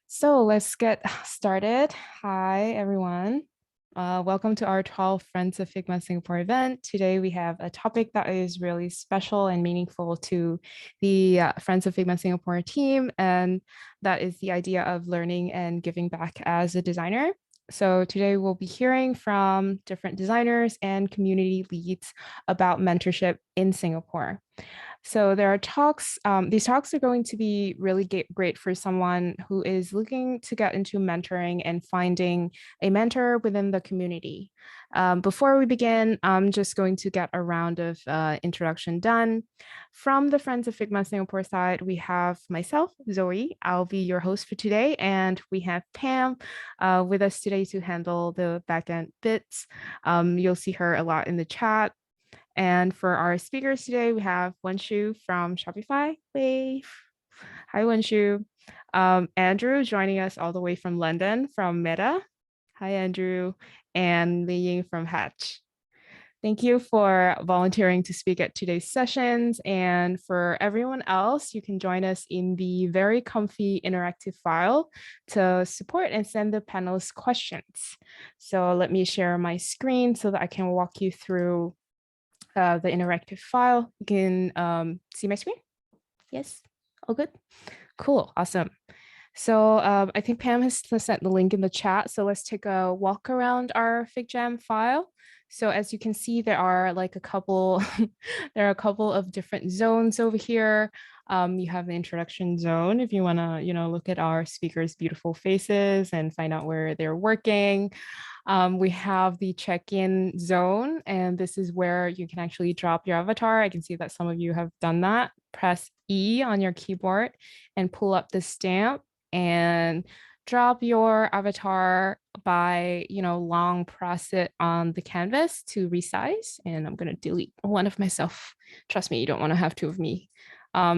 So let's get started. Hi, everyone. Welcome to our 12th Friends of Figma Singapore event. Today we have a topic that is really special and meaningful to the Friends of Figma Singapore team, and that is the idea of learning and giving back as a designer. So today we'll be hearing from different designers and community leads about mentorship in Singapore. So there are talks. These talks are going to be really great for someone who is looking to get into mentoring and finding a mentor within the community. Before we begin, I'm just going to get a round of introduction done. From the Friends of Figma Singapore side, we have myself, Zoe. I'll be your host for today, and we have Pam with us today to handle the backend bits. You'll see her a lot in the chat. And for our speakers today, we have Wenshu from Shopify. Wave. Hi, Wenshu. Andrew joining us all the way from London from Meta. Hi, Andrew. And Liying from Hatch. Thank you for volunteering to speak at today's sessions. And for everyone else, you can join us in the very comfy interactive file to support and send the panelists questions. So let me share my screen so that I can walk you through the interactive file. You can see my screen? Yes, all good? Cool, awesome. So I think Pam has sent the link in the chat. So let's take a walk around our FigJam file. So as you can see, there are like a couple, there are a couple of different zones over here. You have the introduction zone if you want to, look at our speakers' beautiful faces and find out where they're working. We have the check-in zone, and this is where you can actually drop your avatar. I can see that some of you have done that. Press E on your keyboard and pull up the stamp and drop your avatar by, long press it on the canvas to resize. And I'm going to delete one of myself. Trust me, you don't want to have two of me.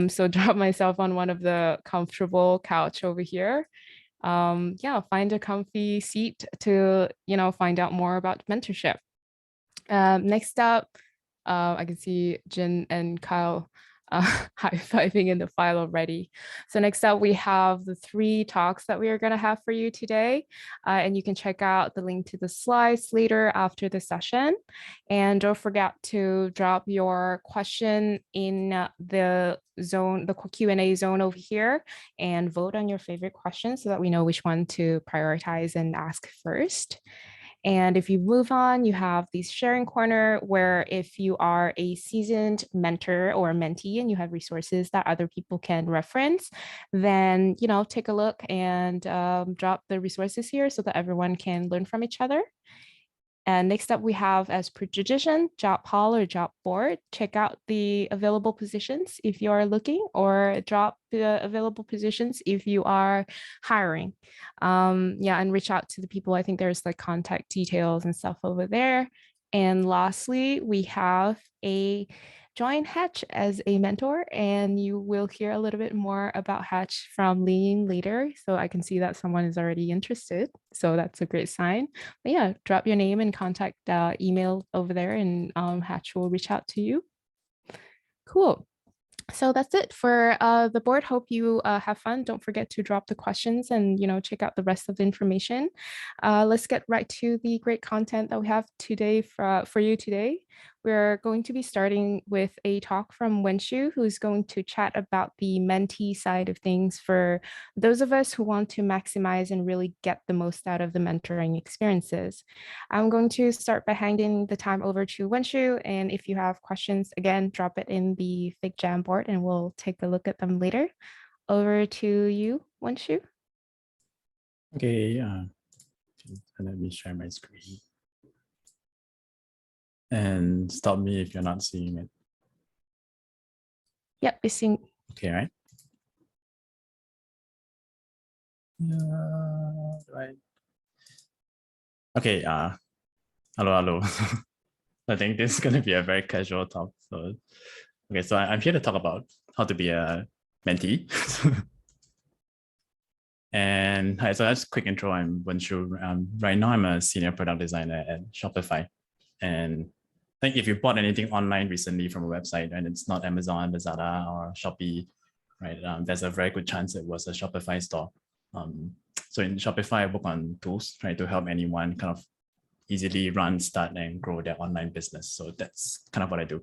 So drop myself on one of the comfortable couch over here. Find a comfy seat to, find out more about mentorship. Next up, I can see Jen and Kyle high-fiving in the file already. So next up, we have the 3 talks that we are going to have for you today. And you can check out the link to the slides later after the session. And don't forget to drop your question in the zone, the Q&A zone over here, and vote on your favorite question so that we know which one to prioritize and ask first. And if you move on, you have the sharing corner where if you are a seasoned mentor or mentee and you have resources that other people can reference, then, take a look and drop the resources here so that everyone can learn from each other. And next up, we have, as per tradition, job poll or job board. Check out the available positions if you are looking, or drop the available positions if you are hiring. And reach out to the people. I think there's like contact details and stuff over there. And lastly, we have a join Hatch as a mentor, and you will hear a little bit more about Hatch from Liying later. So I can see that someone is already interested. So that's a great sign. But yeah, drop your name and contact email over there, and Hatch will reach out to you. Cool. So that's it for the board. Hope you have fun. Don't forget to drop the questions and, check out the rest of the information. Let's get right to the great content that we have today for you today. We're going to be starting with a talk from Wenshu, who's going to chat about the mentee side of things for those of us who want to maximize and really get the most out of the mentoring experiences. I'm going to start by handing the time over to Wenshu, and if you have questions, again, drop it in the FigJam board and we'll take a look at them later. Over to you, Wenshu. Okay, let me share my screen. And stop me if you're not seeing it. Yep, we're seeing. Okay, right? Right. Okay, hello. I think this is going to be a very casual talk. So, okay, so I'm here to talk about how to be a mentee. And hi, so that's a quick intro. I'm Wenshu. Right now, I'm a senior product designer at Shopify. And I think if you bought anything online recently from a website and it's not Amazon, Lazada, or Shopee, right, there's a very good chance it was a Shopify store. So in Shopify, I work on tools, trying to help anyone kind of easily run, start, and grow their online business. So that's kind of what I do.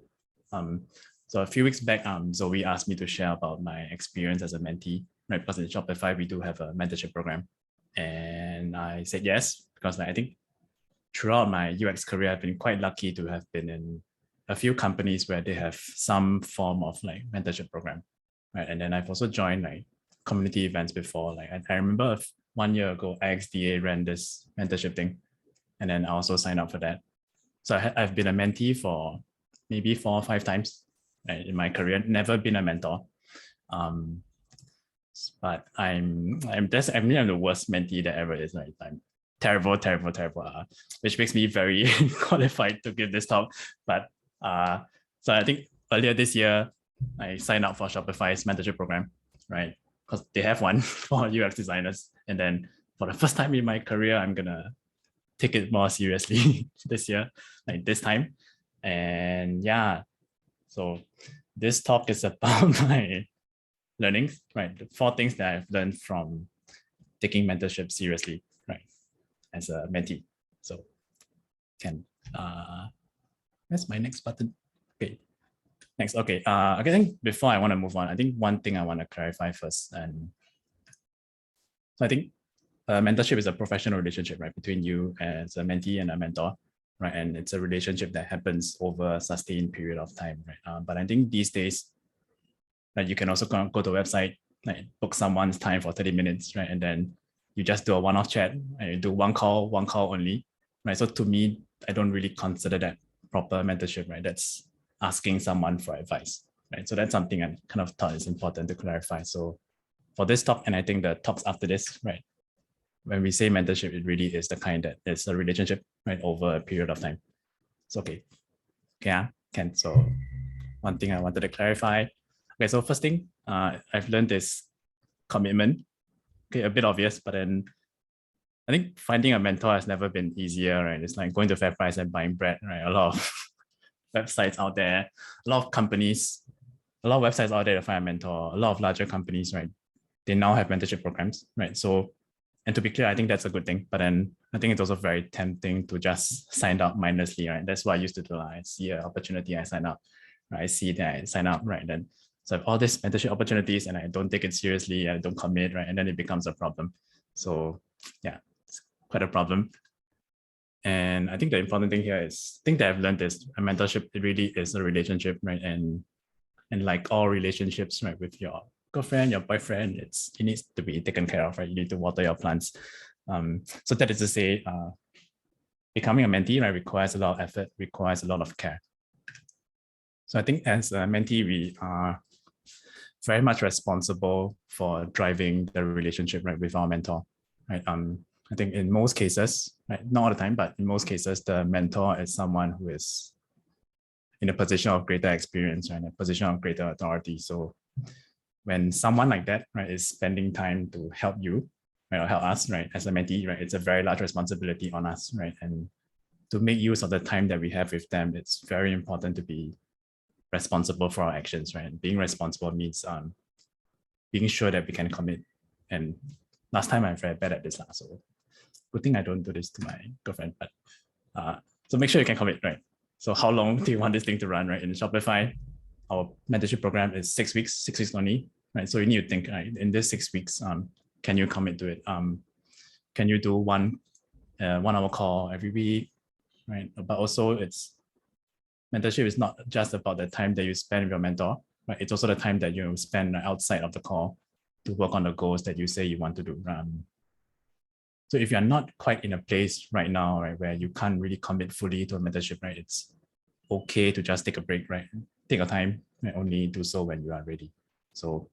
So a few weeks back, Zoe asked me to share about my experience as a mentee, right? Because in Shopify, we do have a mentorship program. And I said yes, because I think throughout my UX career, I've been quite lucky to have been in a few companies where they have some form of like mentorship program, right? And then I've also joined like community events before. Like I remember 1 year ago, IXDA ran this mentorship thing, and then I also signed up for that. So I've been a mentee for maybe 4 or 5 times, right, in my career. Never been a mentor, but I'm the worst mentee that ever is. Right, I'm terrible, which makes me very qualified to give this talk. But so I think earlier this year, I signed up for Shopify's mentorship program, right? Because they have one for UX designers. And then for the first time in my career, I'm gonna take it more seriously this year, like this time. And yeah, so this talk is about my learnings, right? The 4 things that I've learned from taking mentorship seriously, right, as a mentee. So where's my next button? Okay, next. Okay, I think before I want to move on, I think one thing I want to clarify first, and so I think mentorship is a professional relationship, right, between you as a mentee and a mentor, right, and it's a relationship that happens over a sustained period of time, right. But I think these days, like, you can also go to a website, like book someone's time for 30 minutes, right, and then you just do a one-off chat, and you do one call only, right. So to me, I don't really consider that proper mentorship, right. That's asking someone for advice, right. So that's something I kind of thought is important to clarify. So for this talk, and I think the talks after this, right, when we say mentorship, it really is the kind that it's a relationship, right, over a period of time. So okay, yeah, Ken. So one thing I wanted to clarify. Okay, so first thing I've learned is commitment. Okay, a bit obvious, but then I think finding a mentor has never been easier, right? It's like going to FairPrice and buying bread, right? A lot of websites out there, a lot of companies, a lot of websites out there to find a mentor, a lot of larger companies, right? They now have mentorship programs, right? So, and to be clear, I think that's a good thing. But then I think it's also very tempting to just sign up mindlessly, right? That's what I used to do. I see an opportunity, I sign up. Right? I see that I sign up, right? Then so I have all these mentorship opportunities and I don't take it seriously, I don't commit, right? And then it becomes a problem. So yeah, it's quite a problem. And I think the important thing here is, thing that I've learned is a mentorship, it really is a relationship, right? And like all relationships, right, with your girlfriend, your boyfriend, it needs to be taken care of, right? You need to water your plants. So that is to say, becoming a mentee, right, requires a lot of effort, requires a lot of care. So I think as a mentee, we are very much responsible for driving the relationship, right, with our mentor, right? I think in most cases, right, not all the time, but in most cases, the mentor is someone who is in a position of greater experience, right, in a position of greater authority. So when someone like that, right, is spending time to help you, right, or help us, right, as a mentee, right, it's a very large responsibility on us, right? And to make use of the time that we have with them, it's very important to be responsible for our actions, right? Being responsible means being sure that we can commit. And last time I'm very bad at this, so good thing I don't do this to my girlfriend. But so make sure you can commit, right? So how long do you want this thing to run, right? In Shopify, our mentorship program is 6 weeks, 6 weeks only, right? So you need to think, right, in this 6 weeks, can you commit to it? Can you do one 1 hour call every week, right? But also mentorship is not just about the time that you spend with your mentor, right? It's also the time that you spend outside of the call to work on the goals that you say you want to do. So if you're not quite in a place right now, right, where you can't really commit fully to a mentorship, right, it's okay to just take a break, right? Take a time, and only do so when you are ready. So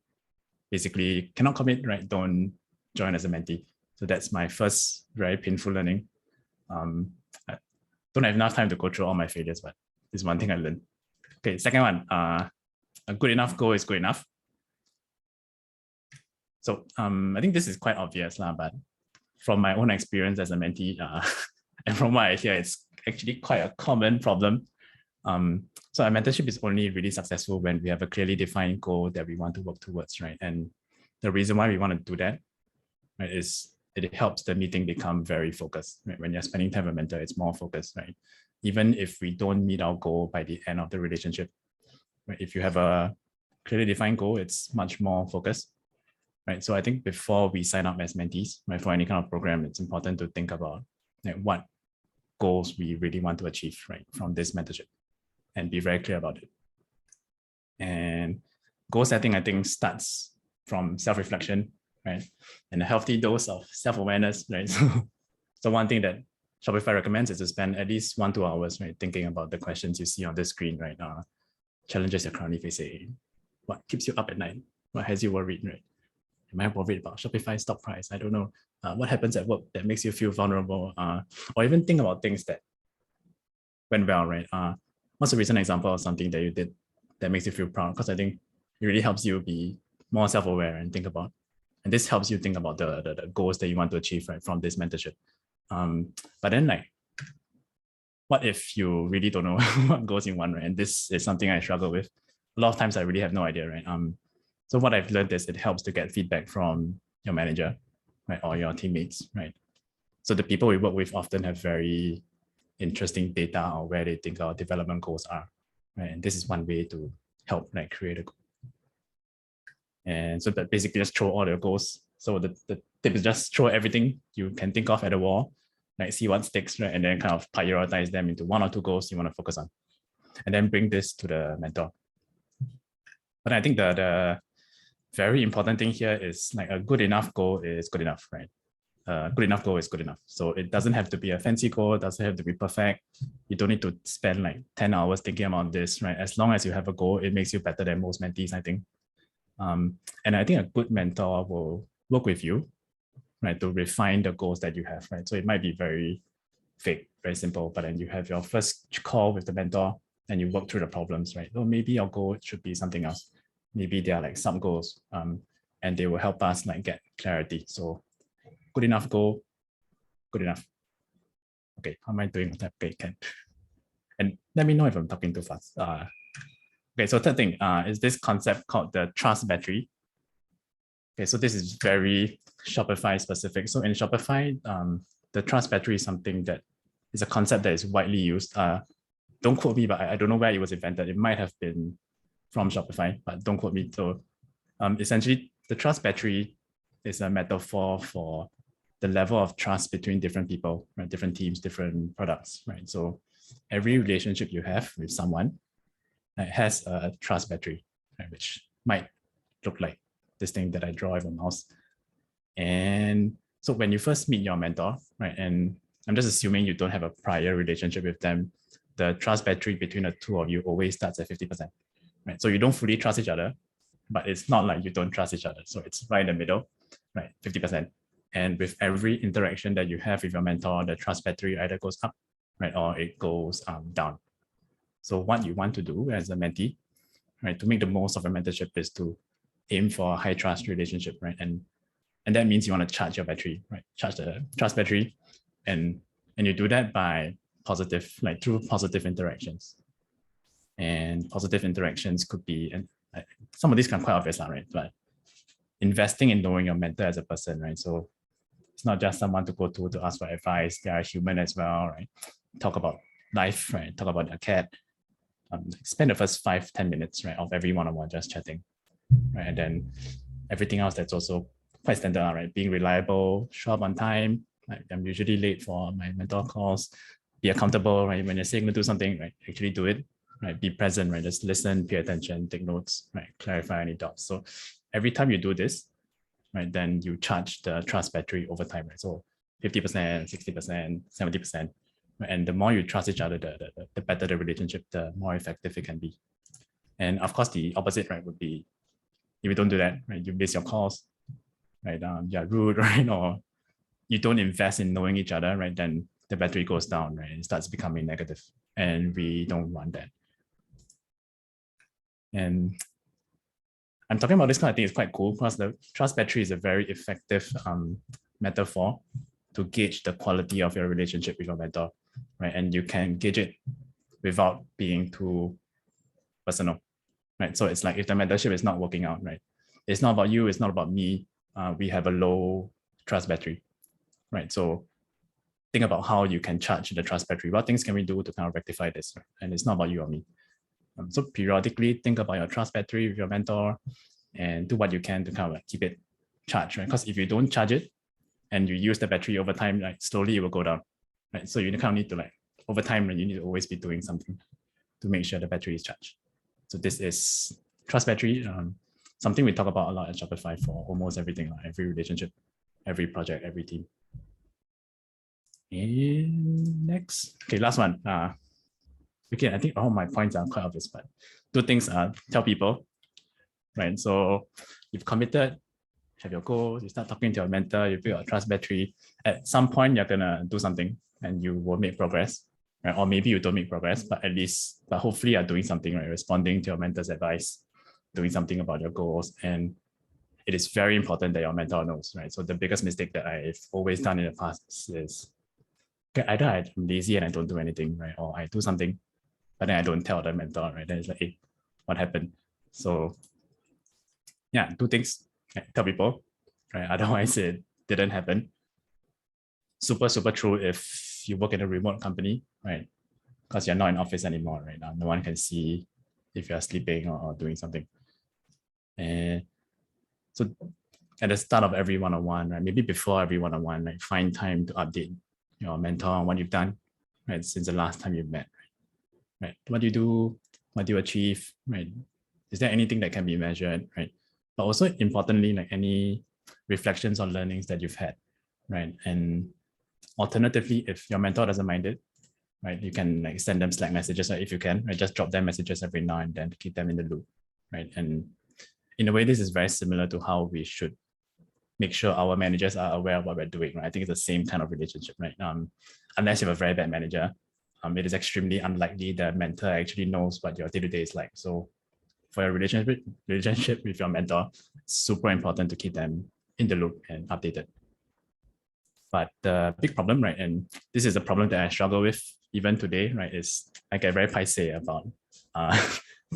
basically, cannot commit, right? Don't join as a mentee. So that's my first very painful learning. I don't have enough time to go through all my failures, but this is one thing I learned. Okay, second one, a good enough goal is good enough. So I think this is quite obvious, but from my own experience as a mentee, and from what I hear, it's actually quite a common problem. So our mentorship is only really successful when we have a clearly defined goal that we want to work towards, right? And the reason why we want to do that, right? It helps the meeting become very focused. Right? When you're spending time with a mentor, it's more focused, right? Even if we don't meet our goal by the end of the relationship, right? If you have a clearly defined goal, it's much more focused, right? So I think before we sign up as mentees, right, for any kind of program, it's important to think about like what goals we really want to achieve, right, from this mentorship, and be very clear about it. And goal setting, I think, starts from self-reflection, right, and a healthy dose of self-awareness, right? So one thing that Shopify recommends is to spend at least 1-2 hours, right, thinking about the questions you see on the screen right now, challenges you're currently facing, what keeps you up at night, what has you worried, right? Am I worried about Shopify stock price? I don't know. What happens at work that makes you feel vulnerable? Or even think about things that went well, right? What's a recent example of something that you did that makes you feel proud? Because I think it really helps you be more self-aware and think about. And this helps you think about the goals that you want to achieve, right, from this mentorship. But then, like, what if you really don't know what goes in one, right? And this is something I struggle with. A lot of times I really have no idea, right? So what I've learned is it helps to get feedback from your manager, right, or your teammates, right? So the people we work with often have very interesting data on where they think our development goals are, right? And this is one way to help like create a goal. And so that basically just throw all your goals. So the tip is just throw everything you can think of at the wall, like see what sticks, right? And then kind of prioritize them into 1 or 2 goals you want to focus on. And then bring this to the mentor. But I think the very important thing here is like a good enough goal is good enough, right? Good enough goal is good enough. So it doesn't have to be a fancy goal, it doesn't have to be perfect. You don't need to spend like 10 hours thinking about this, right? As long as you have a goal, it makes you better than most mentees, I think. And I think a good mentor will work with you, right, to refine the goals that you have, right? So it might be very vague, very simple, but then you have your first call with the mentor and you work through the problems, right? So maybe your goal should be something else. Maybe they are like sub goals, and they will help us like get clarity. So good enough goal, good enough. Okay, how am I doing with that? Okay, can. And let me know if I'm talking too fast. Okay, so third thing is this concept called the trust battery. Okay, so this is very Shopify specific. So in Shopify, the trust battery is something that is a concept that is widely used. Don't quote me, but I don't know where it was invented. It might have been from Shopify, but don't quote me. So essentially, the trust battery is a metaphor for the level of trust between different people, right? Different teams, different products, right? So every relationship you have with someone has a trust battery, right, which might look like this thing that I draw with a mouse. And so when you first meet your mentor, right, and I'm just assuming you don't have a prior relationship with them, the trust battery between the two of you always starts at 50%, right? So you don't fully trust each other, but it's not like you don't trust each other. So it's right in the middle, right, 50%. And with every interaction that you have with your mentor, the trust battery either goes up, right, or it goes down. So what you want to do as a mentee, right, to make the most of a mentorship is to aim for a high trust relationship, right? And that means you want to charge your battery, right? Charge the trust battery, and you do that by positive, like through positive interactions. And positive interactions could be, and some of these can be quite obvious, right? But investing in knowing your mentor as a person, right? So it's not just someone to go to ask for advice. They are human as well, right? Talk about life, right? Talk about their cat. Spend the first 5-10 minutes, right, of every one-on-one just chatting, right? And then everything else that's also quite standard, right? Being reliable, show up on time. Right? I'm usually late for my mentor calls. Be accountable, right? When you're saying to do something, right, actually do it, right? Be present, right? Just listen, pay attention, take notes, right? Clarify any doubts. So every time you do this, right, then you charge the trust battery over time, right? So 50%, 60%, 70%. And the more you trust each other, the better the relationship, the more effective it can be. And of course, the opposite, right, would be if you don't do that, right, you miss your calls, right? You're rude, right? Or you don't invest in knowing each other, right? Then the battery goes down, right? It starts becoming negative, and we don't want that. And I'm talking about this kind of thing. It's quite cool because the trust battery is a very effective metaphor to gauge the quality of your relationship with your mentor, right? And you can gauge it without being too personal, right? So it's like if the mentorship is not working out, right? It's not about you, it's not about me. We have a low trust battery, right? So think about how you can charge the trust battery. What things can we do to kind of rectify this? Right? And it's not about you or me. So periodically think about your trust battery with your mentor and do what you can to kind of like keep it charged, right? Because if you don't charge it and you use the battery over time, like slowly it will go down, right? So you kind of need to like over time, you need to always be doing something to make sure the battery is charged. So this is trust battery, something we talk about a lot at Shopify for almost everything, like every relationship, every project, every team. And next, okay, last one. Okay, I think all my points are quite obvious, but two things are tell people, right? So you've committed, have your goals, you start talking to your mentor, you build a trust battery. At some point, you're gonna do something and you will make progress, right? Or maybe you don't make progress, but hopefully you're doing something, right? Responding to your mentor's advice, doing something about your goals. And it is very important that your mentor knows, right? So the biggest mistake that I've always done in the past is either I'm lazy and I don't do anything, right? Or I do something, but then I don't tell the mentor, right? Then it's like, hey, what happened? So yeah, two things, tell people, right? Otherwise it didn't happen. Super, super true if you work in a remote company, right? Because you're not in office anymore, right? Now, no one can see if you're sleeping or doing something. And so at the start of every one-on-one, right? Maybe before every one-on-one, like find time to update your mentor on what you've done, right? Since the last time you met, right? What do you do? What do you achieve, right? Is there anything that can be measured, right? But also importantly, like any reflections or learnings that you've had, right? And alternatively, if your mentor doesn't mind it, right, you can like send them Slack messages, right? If you can, right? Just drop them messages every now and then to keep them in the loop, right? And in a way, this is very similar to how we should make sure our managers are aware of what we're doing, right? I think it's the same kind of relationship, right? Unless you have a very bad manager, it is extremely unlikely that mentor actually knows what your day-to-day is like. So for your relationship with your mentor, it's super important to keep them in the loop and updated. But the big problem, right, and this is a problem that I struggle with even today, right, is I get very paiseh about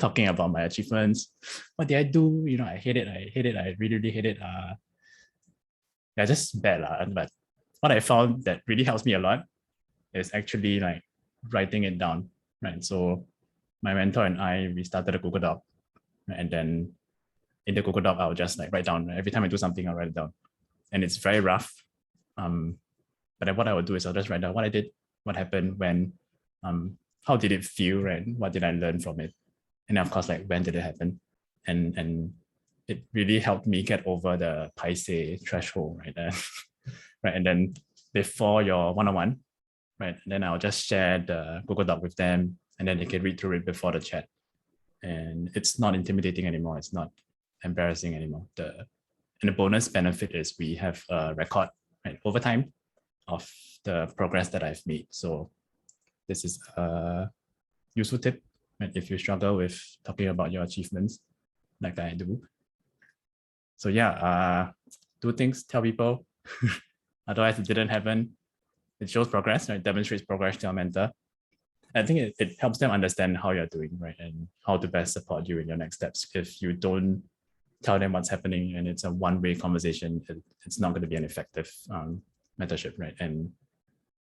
talking about my achievements. What did I do? You know, I hate it. I really, really hate it. Yeah, just bad. But what I found that really helps me a lot is actually like writing it down, right? So my mentor and I, we started a Google Doc, right? And then in the Google Doc, I'll just like write down, right? Every time I do something, I'll write it down. And it's very rough. But then what I would do is I'll just write down what I did, what happened, when, how did it feel, right? What did I learn from it? And of course, like when did it happen? And it really helped me get over the paiseh threshold, right? Right. And then before your one-on-one, right? And then I'll just share the Google Doc with them and then they can read through it before the chat. And it's not intimidating anymore. It's not embarrassing anymore. And the bonus benefit is we have a record, right, over time of the progress that I've made. So this is a useful tip, right, if you struggle with talking about your achievements like I do. So yeah, two things, tell people. Otherwise, it didn't happen. It shows progress, right? Demonstrates progress to your mentor. I think it helps them understand how you're doing, right? And how to best support you in your next steps. If you don't tell them what's happening and it's a one-way conversation, it's not going to be an effective mentorship, right? And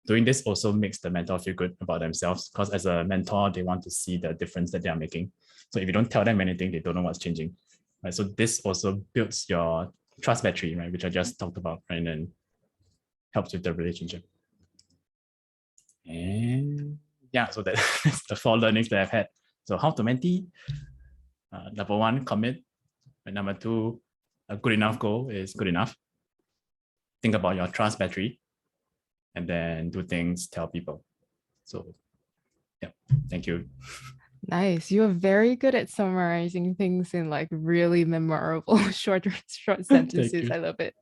doing this also makes the mentor feel good about themselves because as a mentor, they want to see the difference that they are making. So if you don't tell them anything, they don't know what's changing, right? So this also builds your trust battery, right? Which I just talked about, right? And then helps with the relationship. And yeah, so that's the 4 learnings that I've had. So how to mentee? Number 1, commit. And number 2, a good enough goal is good enough. Think about your trust battery. And then do things, tell people. So yeah, thank you. Nice. You're very good at summarizing things in like really memorable short sentences. I love it.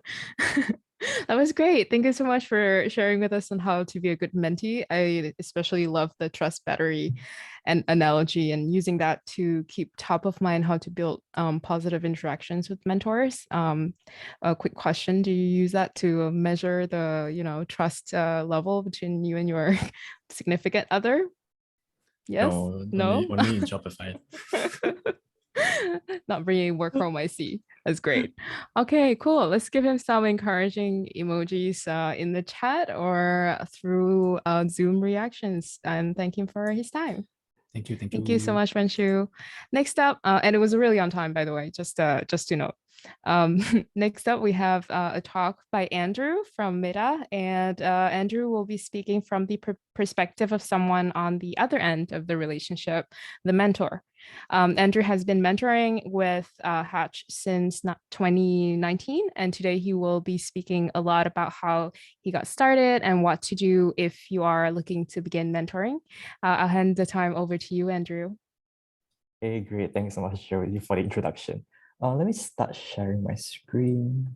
That was great. Thank you so much for sharing with us on how to be a good mentee. I especially love the trust battery and analogy and using that to keep top of mind how to build positive interactions with mentors. A quick question: do you use that to measure the trust level between you and your significant other? Yes? No, No? only in Shopify. Not bringing work home, I see. That's great. Okay, cool. Let's give him some encouraging emojis in the chat or through Zoom reactions and thank him for his time. Thank you. Thank Thank you so you. much, Wenshu. Next up, and it was really on time, by the way, just to note. Next up, we have a talk by Andrew from Meta, and Andrew will be speaking from the perspective of someone on the other end of the relationship, the mentor. Andrew has been mentoring with Hatch since 2019, and today he will be speaking a lot about how he got started and what to do if you are looking to begin mentoring. I'll hand the time over to you, Andrew. Hey, great. Thanks so much, Joey, for the introduction. Let me start sharing my screen.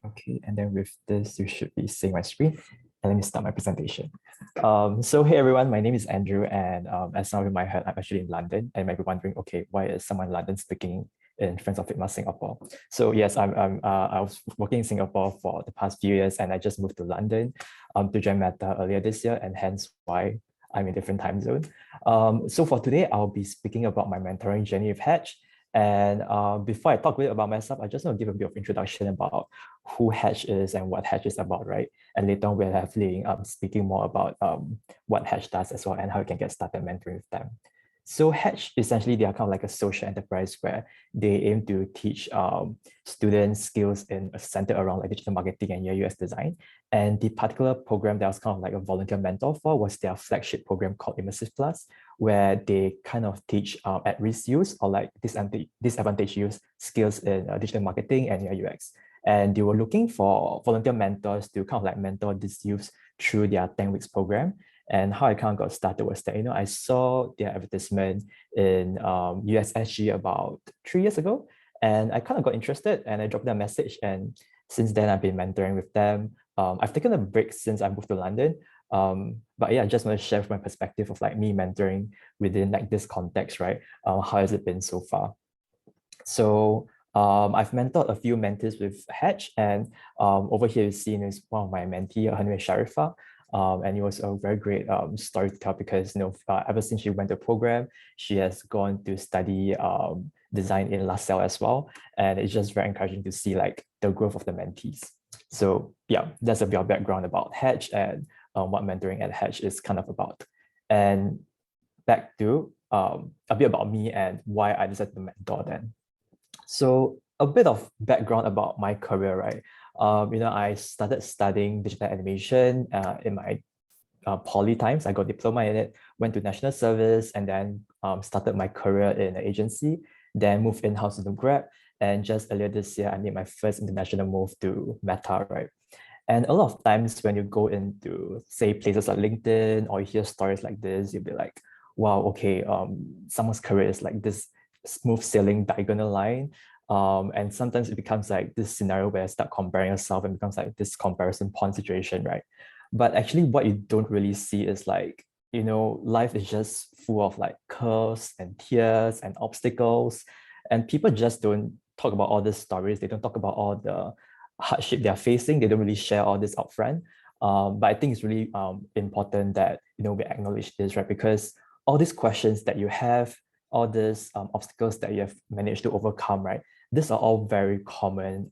Okay, and then with this, you should be seeing my screen. And let me start my presentation. So hey everyone, my name is Andrew, and as some of you might have heard, I'm actually in London, and you might be wondering, okay, why is someone in London speaking in Friends of Figma Singapore? So yes, I was working in Singapore for the past few years, and I just moved to London to join Meta earlier this year, and hence why I'm in a different time zone. So for today, I'll be speaking about my mentoring journey with Hatch. And before I talk a bit about myself, I just want to give a bit of introduction about who Hatch is and what Hatch is about, right? And later on, we'll have Liying speaking more about what Hatch does as well and how you can get started mentoring with them. So Hatch, essentially, they are kind of like a social enterprise where they aim to teach students skills centered around like digital marketing and UX design. And the particular program that I was kind of like a volunteer mentor for was their flagship program called Immersive Plus, where they kind of teach at-risk use or like disadvantaged use skills in digital marketing and UX. And they were looking for volunteer mentors to kind of like mentor these youths through their 10 weeks program. And how I kind of got started was that, I saw their advertisement in USSG about 3 years ago, and I kind of got interested and I dropped them a message. And since then, I've been mentoring with them. I've taken a break since I moved to London. But yeah, I just want to share my perspective of like me mentoring within like this context, right? How has it been so far? So I've mentored a few mentees with Hatch, and over here you see is one of my mentee, her name is Sharifa. And it was a very great story to tell because ever since she went to program, she has gone to study design in LaSalle as well, and it's just very encouraging to see like the growth of the mentees. So yeah, that's a bit of background about Hatch and what mentoring at Hatch is kind of about. And back to a bit about me and why I decided to mentor then. So a bit of background about my career, right? I started studying digital animation in my poly times. I got diploma in it, went to national service, and then started my career in an agency, then moved in-house into Grab. And just earlier this year, I made my first international move to Meta, right? And a lot of times when you go into, say, places like LinkedIn or you hear stories like this, you'll be like, wow, okay, someone's career is like this smooth sailing diagonal line. And sometimes it becomes like this scenario where you start comparing yourself and becomes like this comparison point situation, right? But actually what you don't really see is like, life is just full of like curves and tears and obstacles. And people just don't talk about all these stories. They don't talk about all the hardship they're facing. They don't really share all this upfront. But I think it's really important that, we acknowledge this, right? Because all these questions that you have, all these obstacles that you have managed to overcome, right? These are all very common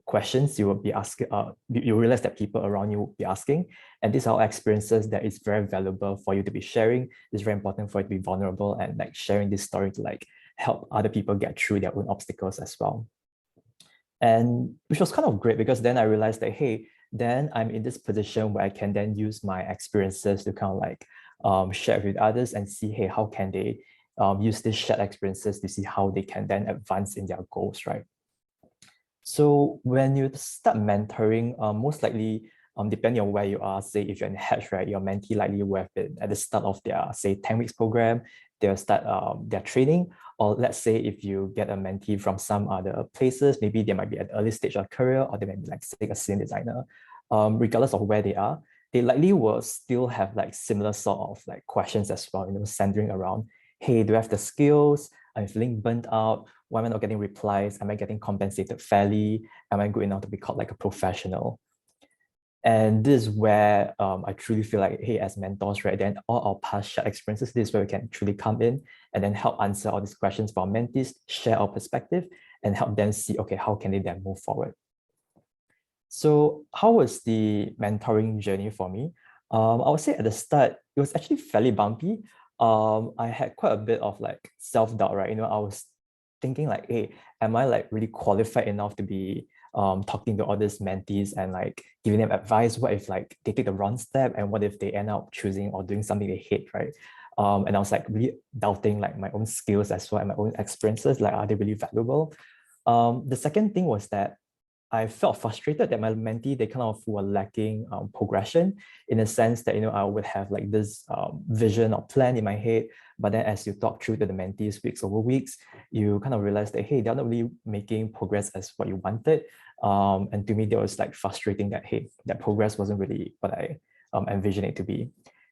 questions you will be asking, you realize that people around you will be asking. And these are all experiences that is very valuable for you to be sharing. It's very important for you to be vulnerable and like sharing this story to like help other people get through their own obstacles as well. And which was kind of great because then I realized that, hey, then I'm in this position where I can then use my experiences to kind of like share with others and see, hey, how can they use these shared experiences to see how they can then advance in their goals, right? So when you start mentoring, most likely, depending on where you are, say if you're in Hatch, right, your mentee likely will have been at the start of their, say, 10 weeks program, they'll start their training, or let's say if you get a mentee from some other places, maybe they might be at the early stage of career, or they might be like, say, a senior designer. Regardless of where they are, they likely will still have like similar sort of like questions as well, centering around, hey, do I have the skills? I'm feeling burnt out. Why am I not getting replies? Am I getting compensated fairly? Am I good enough to be called like a professional? And this is where I truly feel like, hey, as mentors, right, then all our past shared experiences, this is where we can truly come in and then help answer all these questions for our mentees, share our perspective, and help them see, okay, how can they then move forward? So how was the mentoring journey for me? I would say at the start, it was actually fairly bumpy. I had quite a bit of like self-doubt, right? I was thinking like, hey, am I like really qualified enough to be talking to all these mentees and like giving them advice? What if like they take the wrong step, and what if they end up choosing or doing something they hate, right? And I was like really doubting like my own skills as well and my own experiences, like are they really valuable? The second thing was that I felt frustrated that my mentee, they kind of were lacking progression, in a sense that, I would have like this vision or plan in my head, but then as you talk through to the mentees weeks over weeks, you kind of realize that, hey, they're not really making progress as what you wanted. And to me, that was like frustrating that, hey, that progress wasn't really what I envisioned it to be.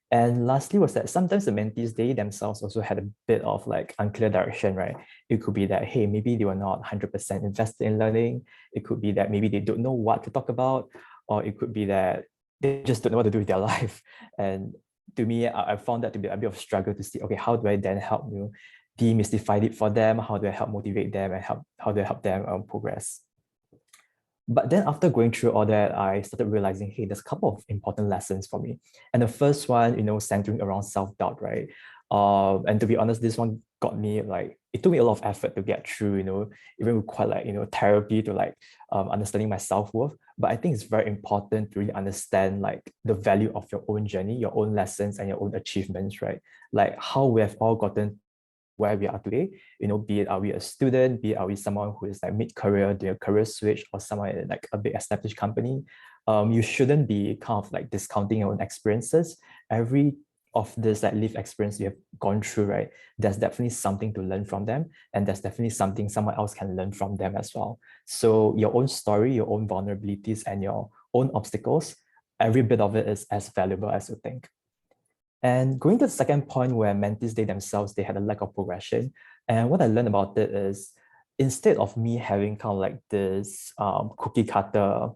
And lastly was that sometimes the mentees, they themselves also had a bit of like unclear direction, right? It could be that, hey, maybe they were not 100% invested in learning. It could be that maybe they don't know what to talk about, or it could be that they just don't know what to do with their life. And to me, I found that to be a bit of a struggle to see, okay, how do I then help demystify it for them? How do I help motivate them, and how do I help them progress? But then after going through all that, I started realizing, hey, there's a couple of important lessons for me. And the first one, centering around self-doubt, right? And to be honest, this one got me like, it took me a lot of effort to get through, even with quite like, therapy to like understanding my self-worth. But I think it's very important to really understand like the value of your own journey, your own lessons and your own achievements, right? Like how we have all gotten where we are today, be it are we a student, be it are we someone who is like mid-career, doing a career switch, or someone in like a big established company. You shouldn't be kind of like discounting your own experiences. Every of this like life experience you have gone through, right, there's definitely something to learn from them, and there's definitely something someone else can learn from them as well. So your own story, your own vulnerabilities, and your own obstacles, every bit of it is as valuable as you think. And going to the second point, where mentees, they themselves, they had a lack of progression. And what I learned about it is, instead of me having kind of like this cookie cutter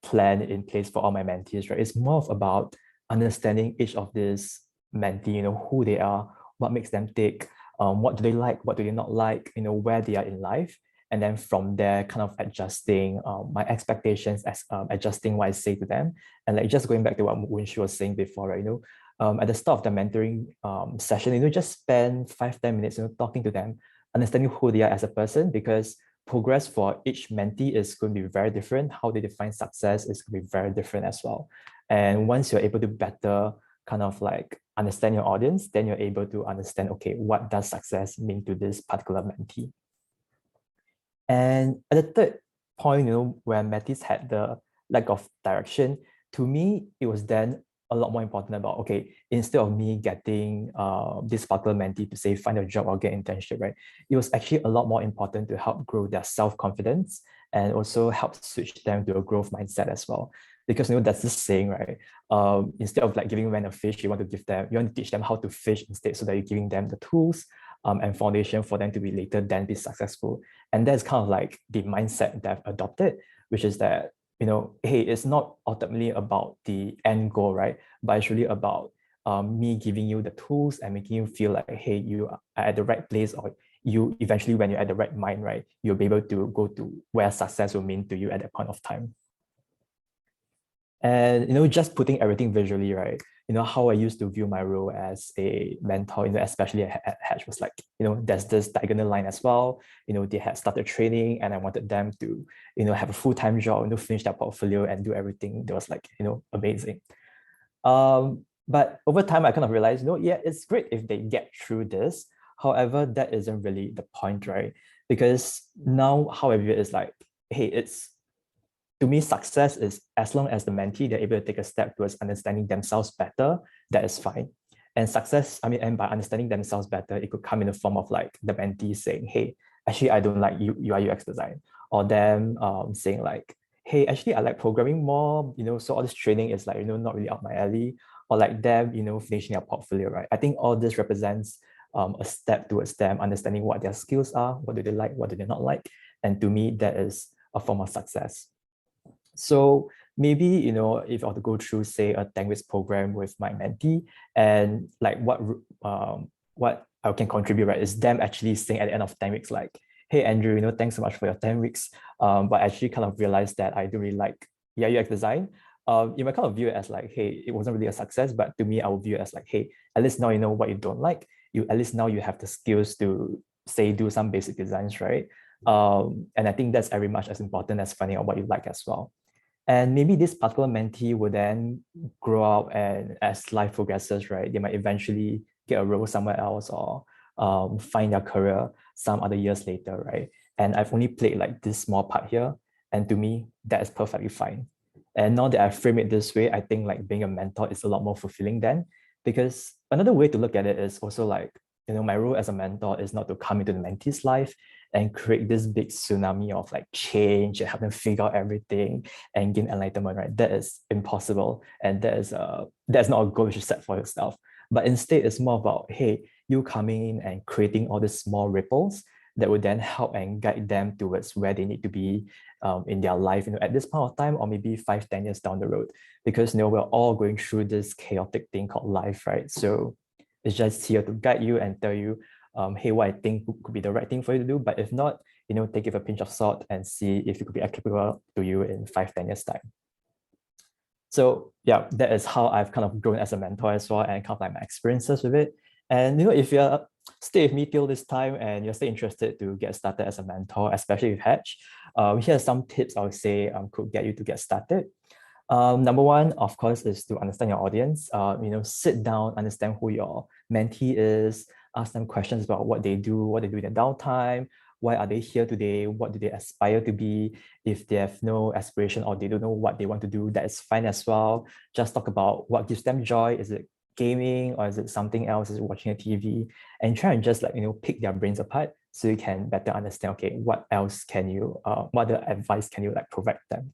plan in place for all my mentees, right, it's more of about understanding each of these mentee, who they are, what makes them tick, what do they like, what do they not like, where they are in life. And then from there, kind of adjusting my expectations, as adjusting what I say to them. And like just going back to what Wenshu was saying before, right, at the start of the mentoring session, just spend 5-10 minutes, talking to them, understanding who they are as a person, because progress for each mentee is going to be very different. How they define success is going to be very different as well. And once you're able to better kind of like understand your audience, then you're able to understand, okay, what does success mean to this particular mentee? And at the third point, where mentees had the lack of direction, to me, it was then a lot more important about, okay, instead of me getting this particular mentee to say, find a job or get internship, right? It was actually a lot more important to help grow their self-confidence and also help switch them to a growth mindset as well. Because, that's this saying, right? Instead of like giving men a fish, you want to teach them how to fish instead, so that you're giving them the tools and foundation for them to be later then be successful. And that's kind of like the mindset that I've adopted, which is that, hey, it's not ultimately about the end goal, right? But it's really about me giving you the tools and making you feel like, hey, you are at the right place, or you eventually, when you're at the right mind, right, you'll be able to go to where success will mean to you at that point of time. And just putting everything visually, right, how I used to view my role as a mentor, especially at Hatch, was like, there's this diagonal line as well. They had started training, and I wanted them to, have a full-time job, finish their portfolio and do everything that was like, amazing. But over time, I kind of realized, yeah, it's great if they get through this. However, that isn't really the point, right? Because now, however, it's like, hey, to me, success is as long as the mentee, they're able to take a step towards understanding themselves better, that is fine. And success, and by understanding themselves better, it could come in the form of like the mentee saying, hey, actually, I don't like UI UX design. Or them saying like, hey, actually, I like programming more, so all this training is like, not really up my alley. Or like them, finishing their portfolio, right? I think all this represents a step towards them understanding what their skills are, what do they like, what do they not like. And to me, that is a form of success. So maybe, you know, if I were to go through, say, a 10 weeks program with my mentee, and like what I can contribute, right, is them actually saying at the end of 10 weeks, like, hey, Andrew, you know, thanks so much for your 10 weeks. But I actually kind of realized that I don't really like UX design. You might kind of view it as like, hey, it wasn't really a success, but to me, I would view it as like, hey, at least now you know what you don't like. You at least now you have the skills to, say, do some basic designs, right? And I think that's very much as important as finding out what you like as well. And maybe this particular mentee will then grow up, and as life progresses, right, they might eventually get a role somewhere else, or find their career some other years later, right? And I've only played like this small part here. And to me, that is perfectly fine. And now that I frame it this way, I think like being a mentor is a lot more fulfilling then, because another way to look at it is also like, you know, my role as a mentor is not to come into the mentee's life and create this big tsunami of like change and help them figure out everything and gain enlightenment, right? That is impossible. And that's not a goal you should set for yourself. But instead, it's more about, hey, you coming in and creating all these small ripples that would then help and guide them towards where they need to be in their life, you know, at this point of time, or maybe 5-10 years down the road. Because, you know, we're all going through this chaotic thing called life, right? So it's just here to guide you and tell you, hey, what I think could be the right thing for you to do. But if not, you know, take it with a pinch of salt and see if it could be applicable to you in 5-10 years time. So yeah, that is how I've kind of grown as a mentor as well, and kind of like my experiences with it. And you know, if you're stay with me till this time and you're still interested to get started as a mentor, especially with Hatch, here are some tips I would say could get you to get started. Number one, of course, is to understand your audience. You know, sit down, understand who your mentee is, ask them questions about what they do in their downtime, why are they here today, what do they aspire to be. If they have no aspiration or they don't know what they want to do, that is fine as well. Just talk about what gives them joy. Is it gaming, or is it something else? Is it watching a TV? And try and just like, you know, pick their brains apart so you can better understand, okay, what else can you, what other advice can you like provide them?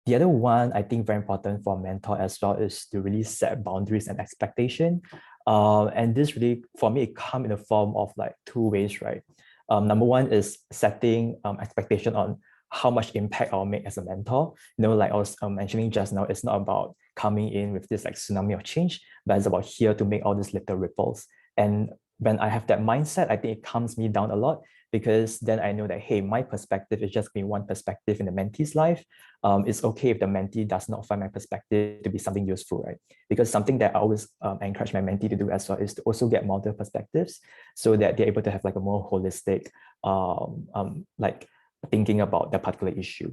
The other one I think very important for a mentor as well is to really set boundaries and expectation. And this really, for me, it comes in the form of like two ways, right? Number one is setting expectation on how much impact I'll make as a mentor. You know, like I was mentioning just now, it's not about coming in with this like tsunami of change, but it's about here to make all these little ripples. And when I have that mindset, I think it calms me down a lot, because then I know that, hey, my perspective is just being one perspective in the mentee's life. It's okay if the mentee does not find my perspective to be something useful, right? Because something that I always encourage my mentee to do as well is to also get multiple perspectives, so that they're able to have like a more holistic like thinking about that particular issue.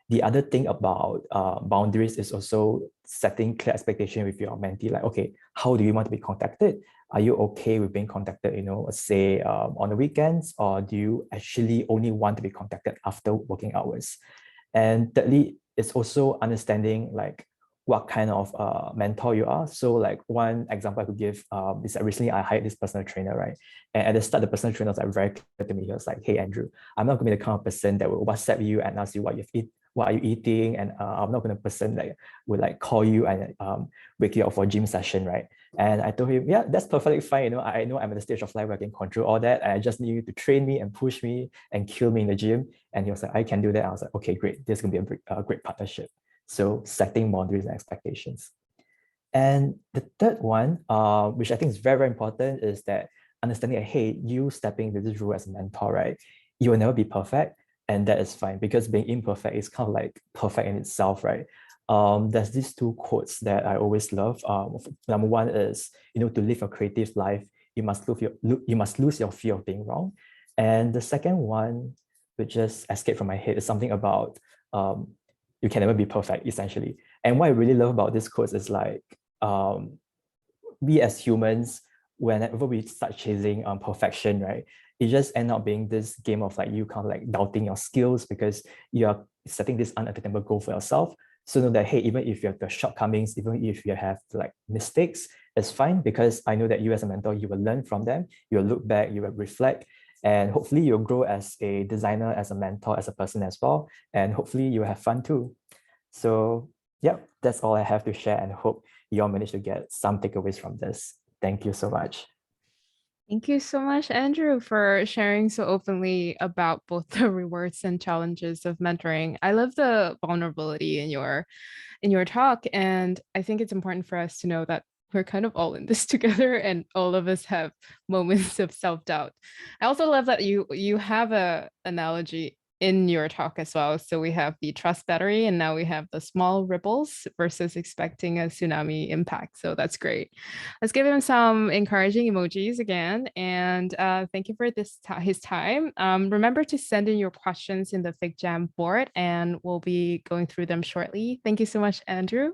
The other thing about boundaries is also setting clear expectation with your mentee, like, okay, how do you want to be contacted? Are you okay with being contacted, you know, say on the weekends, or do you actually only want to be contacted after working hours? And thirdly, it's also understanding like what kind of mentor you are. So like one example I could give is that recently I hired this personal trainer, right? And at the start, the personal trainer was like very clear to me. He was like, hey, Andrew, I'm not going to be the kind of person that will WhatsApp you and ask you what are you eating? And I'm not going to person that will like call you and wake you up for a gym session, right? And I told him, yeah, that's perfectly fine. You know, I know I'm at the stage of life where I can control all that. And I just need you to train me and push me and kill me in the gym. And he was like, I can do that. I was like, okay, great. This is going to be a great partnership. So setting boundaries and expectations. And the third one, which I think is very, very important, is that understanding that, hey, you stepping into this role as a mentor, right? You will never be perfect. And that is fine, because being imperfect is kind of like perfect in itself, right? There's these two quotes that I always love. Number one is, you know, to live a creative life, you must lose your fear of being wrong. And the second one, which just escaped from my head, is something about you can never be perfect, essentially. And what I really love about this quote is like, we as humans, whenever we start chasing perfection, right, it just end up being this game of like you kind of like doubting your skills, because you are setting this unattainable goal for yourself. So know that, hey, even if you have the shortcomings, even if you have like mistakes, it's fine, because I know that you as a mentor, you will learn from them, you will look back, you will reflect, and hopefully you'll grow as a designer, as a mentor, as a person as well. And hopefully you'll have fun too. So yeah, that's all I have to share, and hope you all manage to get some takeaways from this. Thank you so much. Thank you so much, Andrew, for sharing so openly about both the rewards and challenges of mentoring. I love the vulnerability in your talk, and I think it's important for us to know that we're kind of all in this together, and all of us have moments of self-doubt. I also love that you have a analogy in your talk as well. So we have the trust battery, and now we have the small ripples versus expecting a tsunami impact. So that's great. Let's give him some encouraging emojis again. And thank you for his time. Remember to send in your questions in the FigJam board, and we'll be going through them shortly. Thank you so much, Andrew.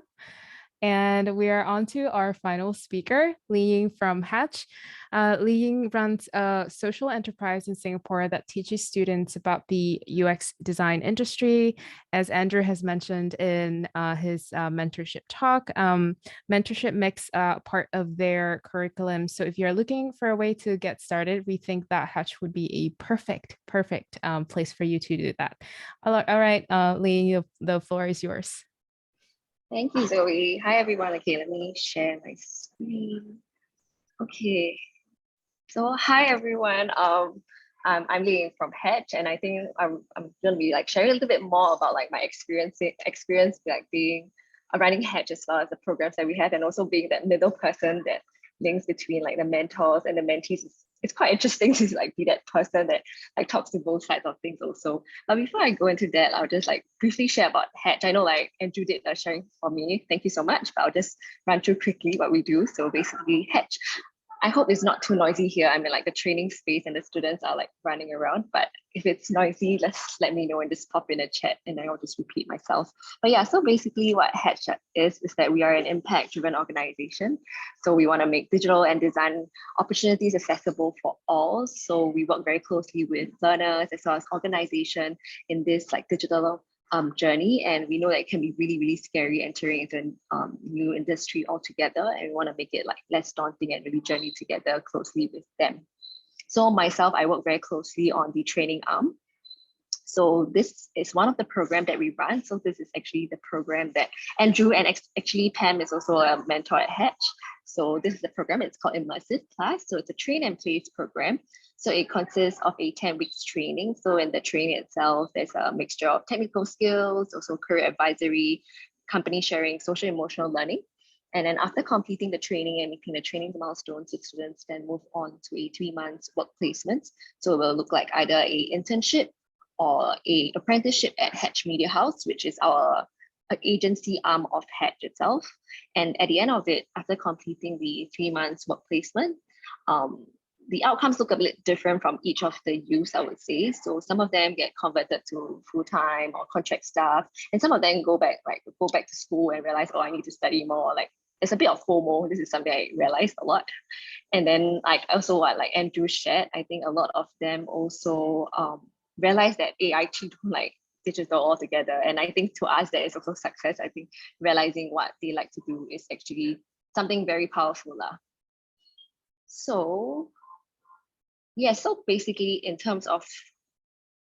And we are on to our final speaker, Liying from Hatch. Liying runs a social enterprise in Singapore that teaches students about the UX design industry. As Andrew has mentioned in his mentorship talk, mentorship makes part of their curriculum. So if you're looking for a way to get started, we think that Hatch would be a perfect place for you to do that. All right, Liying, the floor is yours. Thank you, Zoe. Hi, everyone. Okay, let me share my screen. Okay. So, hi, everyone. I'm Liying from Hatch, and I think I'm gonna be like sharing a little bit more about like my experience like being running Hatch as well as the programs that we have, and also being that middle person that links between like the mentors and the mentees. It's quite interesting to like be that person that like talks to both sides of things also. But before I go into that, I'll just like briefly share about Hatch. I know like Andrew did sharing for me. Thank you so much. But I'll just run through quickly what we do. So basically, Hatch, I hope it's not too noisy here. I'm in like the training space and the students are like running around. But if it's noisy, let me know and just pop in a chat and then I'll just repeat myself. But yeah, so basically what Hatch is that we are an impact-driven organization. So we want to make digital and design opportunities accessible for all. So we work very closely with learners as well as organization in this like digital journey, and we know that it can be really scary entering into a new industry altogether, and we want to make it like less daunting and really journey together closely with them. So myself, I work very closely on the training arm. So this is one of the programs that we run. So this is actually the program that Andrew and actually Pam is also a mentor at Hatch. So this is the program, it's called Immersive Class. So it's a train and place program. So it consists of a 10 weeks training. So in the training itself, there's a mixture of technical skills, also career advisory, company sharing, social emotional learning. And then after completing the training and meeting the training milestones, the students then move on to a 3 months work placement. So it will look like either a internship or a apprenticeship at Hatch Media House, which is our agency arm of Hatch itself. And at the end of it, after completing the 3 months work placement, the outcomes look a bit different from each of the youths, I would say. So some of them get converted to full-time or contract staff, and some of them go back to school and realize, oh, I need to study more. Like there's a bit of FOMO. This is something I realized a lot. And then like also what like Andrew shared, I think a lot of them also realize that AI don't like digital altogether. And I think to us that is also success. I think realizing what they like to do is actually something very powerful. So yeah, so basically in terms of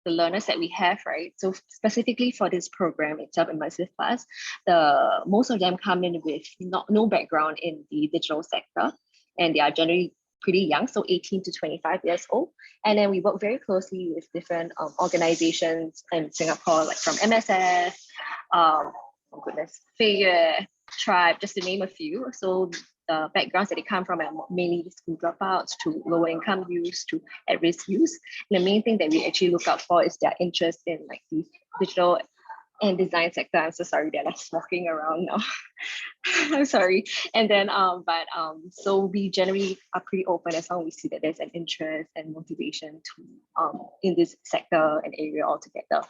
the learners that we have, right? So specifically for this program itself, Immersive Class, most of them come in with no background in the digital sector, and they are generally pretty young, so 18 to 25 years old. And then we work very closely with different organizations in Singapore, like from MSF, Fair, Tribe, just to name a few. So the backgrounds that they come from are mainly school dropouts to lower income youth to at-risk youth. And the main thing that we actually look out for is their interest in like the digital and design sector. I'm so sorry that I'm walking around now. I'm sorry. And then, so we generally are pretty open as long as we see that there's an interest and motivation to in this sector and area altogether.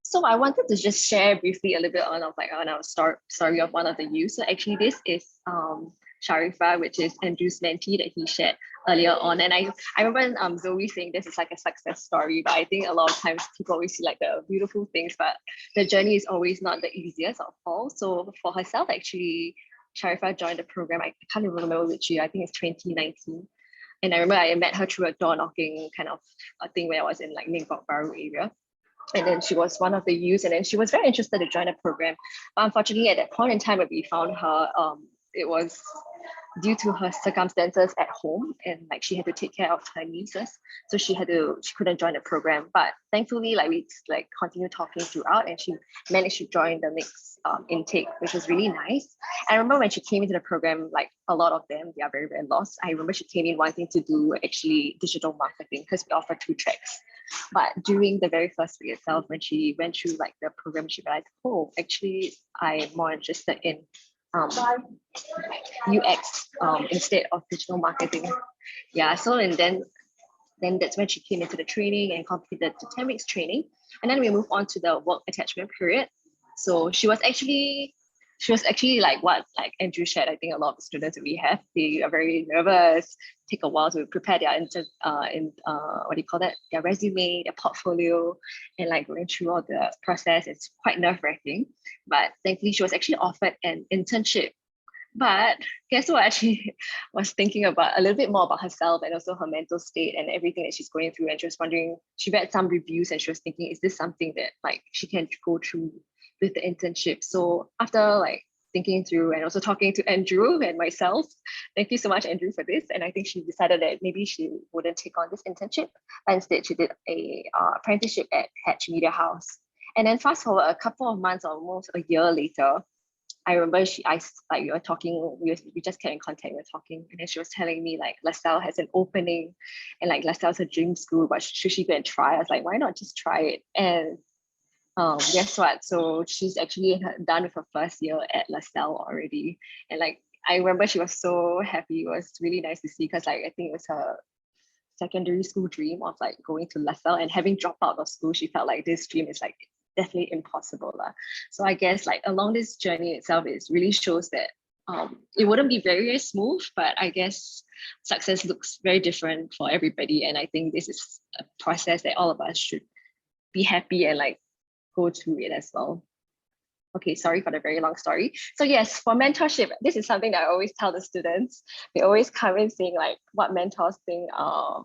So I wanted to just share briefly a little bit on our story of one of the youth. So actually this is Sharifa, which is Andrew's mentee that he shared earlier on. And I remember Zoe saying this is like a success story, but I think a lot of times people always see like the beautiful things, but the journey is always not the easiest of all. So for herself, actually, Sharifa joined the program, I can't even remember which year, I think it's 2019. And I remember I met her through a door knocking kind of a thing where I was in like Mingkok Baru area. And then she was one of the youths, and then she was very interested to join the program. But unfortunately, at that point in time when we found her, it was due to her circumstances at home, and like she had to take care of her nieces, so she couldn't join the program. But thankfully, like we like continued talking throughout, and she managed to join the next intake, which was really nice. I remember when she came into the program, like a lot of them, they are very, very lost. I remember she came in wanting to do actually digital marketing because we offer 2 tracks. But during the very first week itself, when she went through like the program, she realized, oh, actually, I'm more interested in UX instead of digital marketing. Yeah, so and then that's when she came into the training and completed the 10 weeks training. And then we moved on to the work attachment period. So she was actually like what like Andrew shared. I think a lot of the students that we have, they are very nervous, take a while to prepare their what do you call that, their resume, their portfolio, and like going through all the process. It's quite nerve-wracking. But thankfully she was actually offered an internship. But guess what? She was thinking about a little bit more about herself and also her mental state and everything that she's going through. And she was wondering, she read some reviews and she was thinking, is this something that like she can go through with the internship? So after like thinking through and also talking to Andrew and myself, thank you so much, Andrew, for this. And I think she decided that maybe she wouldn't take on this internship, but instead she did a apprenticeship at Hatch Media House. And then fast forward a couple of months, almost a year later, I remember we were talking, we just kept in contact, we were talking, and then she was telling me like LaSalle has an opening and like LaSalle's a dream school, but should she go and try? I was like, why not just try it? And guess what? So she's actually done with her first year at LaSalle already. And like, I remember she was so happy. It was really nice to see because like, I think it was her secondary school dream of like going to LaSalle, and having dropped out of school, she felt like this dream is like definitely impossible. So I guess like along this journey itself, it really shows that it wouldn't be very, very smooth, but I guess success looks very different for everybody. And I think this is a process that all of us should be happy and like go through it as well. Okay, sorry for the very long story. So yes, for mentorship, this is something that I always tell the students. They always come in saying like, what mentors think,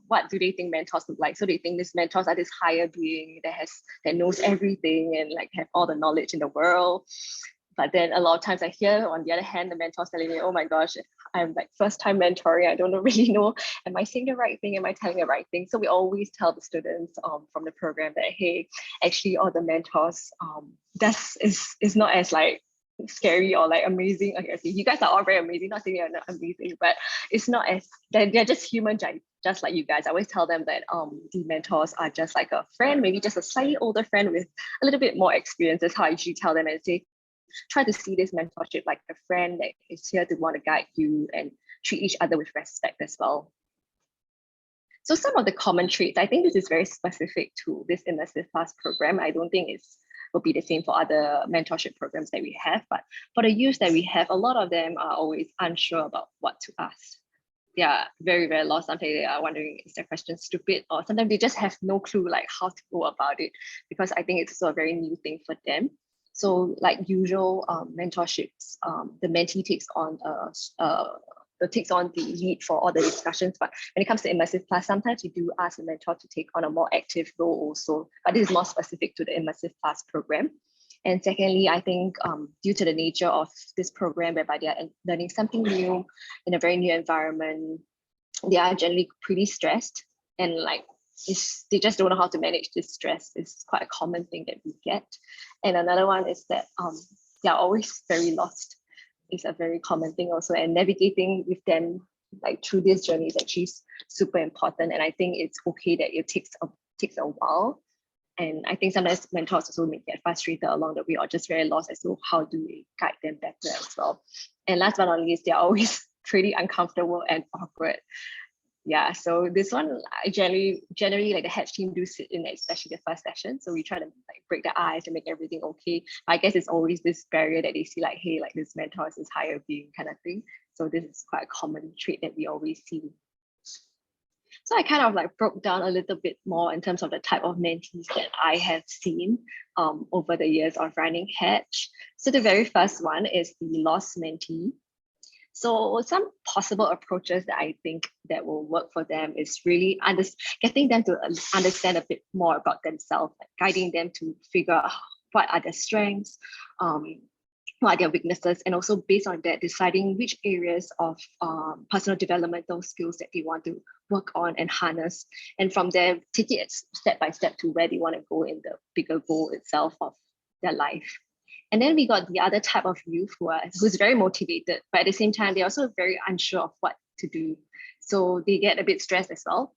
what do they think mentors look like? So they think these mentors are this higher being that knows everything and like have all the knowledge in the world. But then a lot of times I hear, on the other hand, the mentors telling me, oh my gosh, I'm like first time mentoring. I don't really know, am I saying the right thing? Am I telling the right thing? So we always tell the students from the program that, hey, actually all the mentors, is not as like scary or like amazing. Okay, you guys are all very amazing, not saying you're not amazing, but it's not as, they're just human, just like you guys. I always tell them that the mentors are just like a friend, maybe just a slightly older friend with a little bit more experience. That's how I usually tell them, and say, try to see this mentorship like a friend that is here to want to guide you and treat each other with respect as well. So some of the common traits, I think this is very specific to this immersive class program. I don't think it will be the same for other mentorship programs that we have, but for the youth that we have, a lot of them are always unsure about what to ask. They are very, very lost. Sometimes they are wondering, is their question stupid? Or sometimes they just have no clue like how to go about it, because I think it's also a very new thing for them. So like usual mentorships, the mentee takes on the lead for all the discussions. But when it comes to immersive class, sometimes we do ask the mentor to take on a more active role also, but this is more specific to the immersive class program. And secondly, I think due to the nature of this program, whereby they are learning something new in a very new environment, they are generally pretty stressed, and like they just don't know how to manage this stress. It's quite a common thing that we get. And another one is that they're always very lost. It's a very common thing also, and navigating with them like through this journey is actually super important. And I think it's okay that it takes a while. And I think sometimes mentors also may get frustrated along the way, or just very lost as to how do we guide them better as well. And last but not least, they're always pretty uncomfortable and awkward. Yeah, so this one, I generally like the Hatch team do sit in, especially the first session. So we try to like break the ice and make everything okay. But I guess it's always this barrier that they see like, hey, like this mentor is this higher being kind of thing. So this is quite a common trait that we always see. So I kind of like broke down a little bit more in terms of the type of mentees that I have seen over the years of running Hatch. So the very first one is the lost mentee. So some possible approaches that I think that will work for them is really getting them to understand a bit more about themselves, like guiding them to figure out what are their strengths, what are their weaknesses, and also based on that, deciding which areas of personal developmental skills that they want to work on and harness. And from there, take it step by step to where they want to go in the bigger goal itself of their life. And then we got the other type of youth who's very motivated, but at the same time, they're also very unsure of what to do. So they get a bit stressed as well.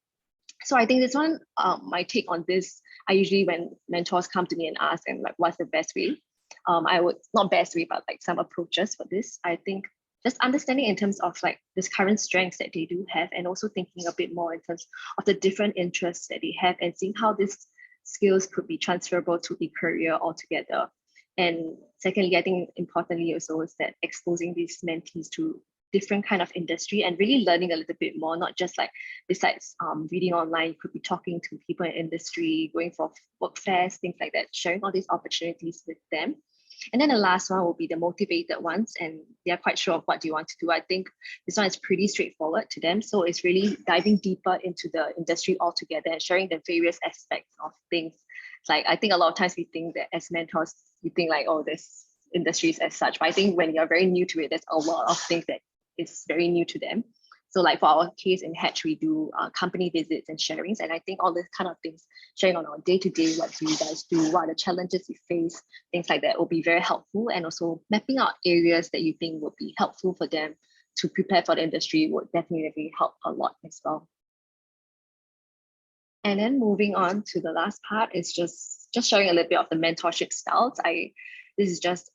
So I think this one, my take on this, I usually, when mentors come to me and ask them like, what's the best way? I would, not best way, but like some approaches for this. I think just understanding in terms of like this current strengths that they do have, and also thinking a bit more in terms of the different interests that they have, and seeing how these skills could be transferable to a career altogether. And secondly, I think importantly also is that exposing these mentees to different kind of industry and really learning a little bit more, not just like besides reading online, you could be talking to people in industry, going for work fairs, things like that, sharing all these opportunities with them. And then the last one will be the motivated ones, and they're quite sure of what they want to do. I think this one is pretty straightforward to them. So it's really diving deeper into the industry altogether and sharing the various aspects of things. It's like, I think a lot of times we think that as mentors, you think like, oh, this industry is as such. But I think when you're very new to it, there's a lot of things that is very new to them. So like for our case in Hatch, we do company visits and sharings. And I think all this kind of things, sharing on our day-to-day, what do you guys do, what are the challenges you face, things like that will be very helpful. And also mapping out areas that you think would be helpful for them to prepare for the industry would definitely help a lot as well. And then moving on to the last part is just showing a little bit of the mentorship styles. This is just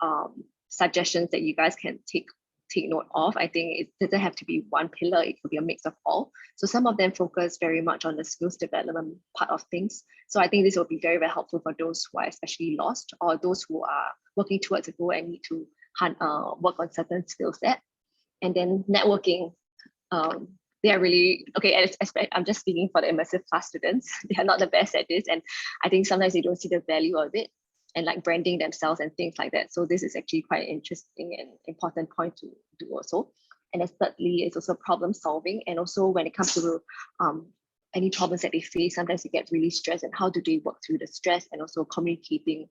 suggestions that you guys can take note of. I think it doesn't have to be one pillar, it could be a mix of all. So some of them focus very much on the skills development part of things. So I think this will be very, very helpful for those who are especially lost, or those who are working towards a goal and need to work on certain skill set. And then networking, they are really, okay, I'm just speaking for the immersive class students, they are not the best at this. And I think sometimes they don't see the value of it, and like branding themselves and things like that. So this is actually quite an interesting and important point to do also. And then thirdly, it's also problem solving. And also when it comes to any problems that they face, sometimes they get really stressed, and how do they work through the stress, and also communicating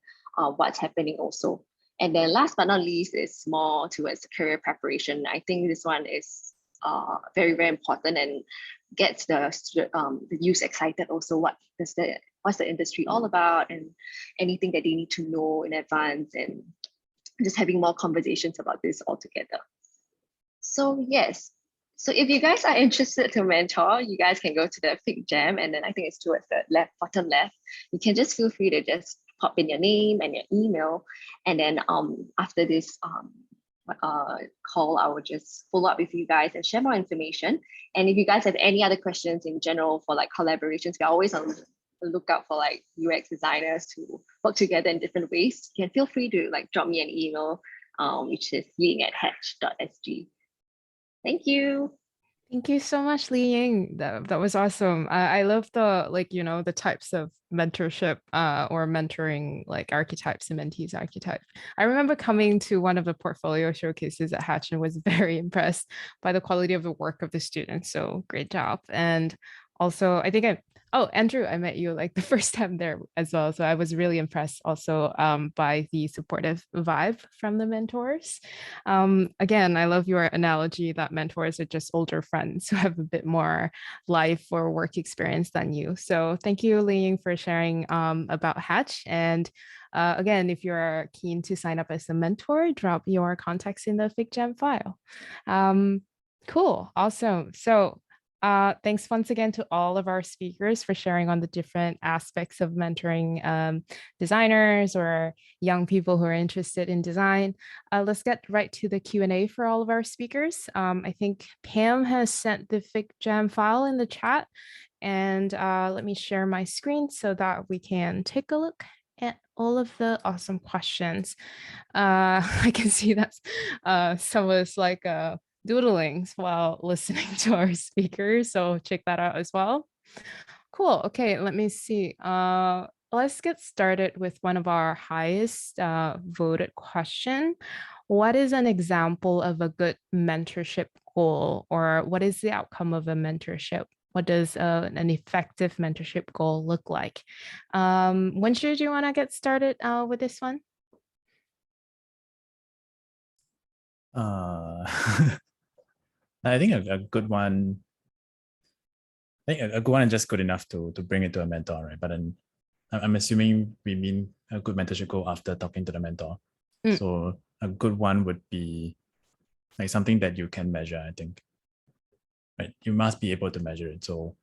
what's happening also. And then last but not least is more towards career preparation. I think this one is very, very important and gets the youth excited also. What's the industry all about, and anything that they need to know in advance, and just having more conversations about this all together. So yes, so if you guys are interested to mentor, you guys can go to the Fig Jam, and then I think it's towards the bottom left. You can just feel free to just pop in your name and your email, and then after this call, I will just follow up with you guys and share more information. And if you guys have any other questions in general for like collaborations, we're always on the lookout for like UX designers to work together in different ways. You can feel free to like drop me an email, which is liying@hatch.sg. Thank you. Thank you so much, Liying. That was awesome. I love the, like, you know, the types of mentorship or mentoring, like archetypes and mentees archetype. I remember coming to one of the portfolio showcases at Hatch and was very impressed by the quality of the work of the students. So great job. And also, I think Andrew, I met you like the first time there as well. So I was really impressed also by the supportive vibe from the mentors. Again, I love your analogy that mentors are just older friends who have a bit more life or work experience than you. So thank you, Liying, for sharing about Hatch. And again, if you're keen to sign up as a mentor, drop your contacts in the FigJam file. Cool, awesome. So thanks once again to all of our speakers for sharing on the different aspects of mentoring designers or young people who are interested in design. Let's get right to the Q&A for all of our speakers. I think Pam has sent the FigJam file in the chat, and let me share my screen so that we can take a look at all of the awesome questions. I can see that some of us like doodlings while listening to our speakers, so check that out as well. Cool. Okay, let me see. Let's get started with one of our highest voted question. What is an example of a good mentorship goal, or what is the outcome of a mentorship? What does an effective mentorship goal look like? Wenshu, do you want to get started with this one? I think a good one. I think a good one is just good enough to bring it to a mentor, right? But then I'm assuming we mean a good mentorship goal after talking to the mentor. So a good one would be like something that you can measure, I think. Right? You must be able to measure it. So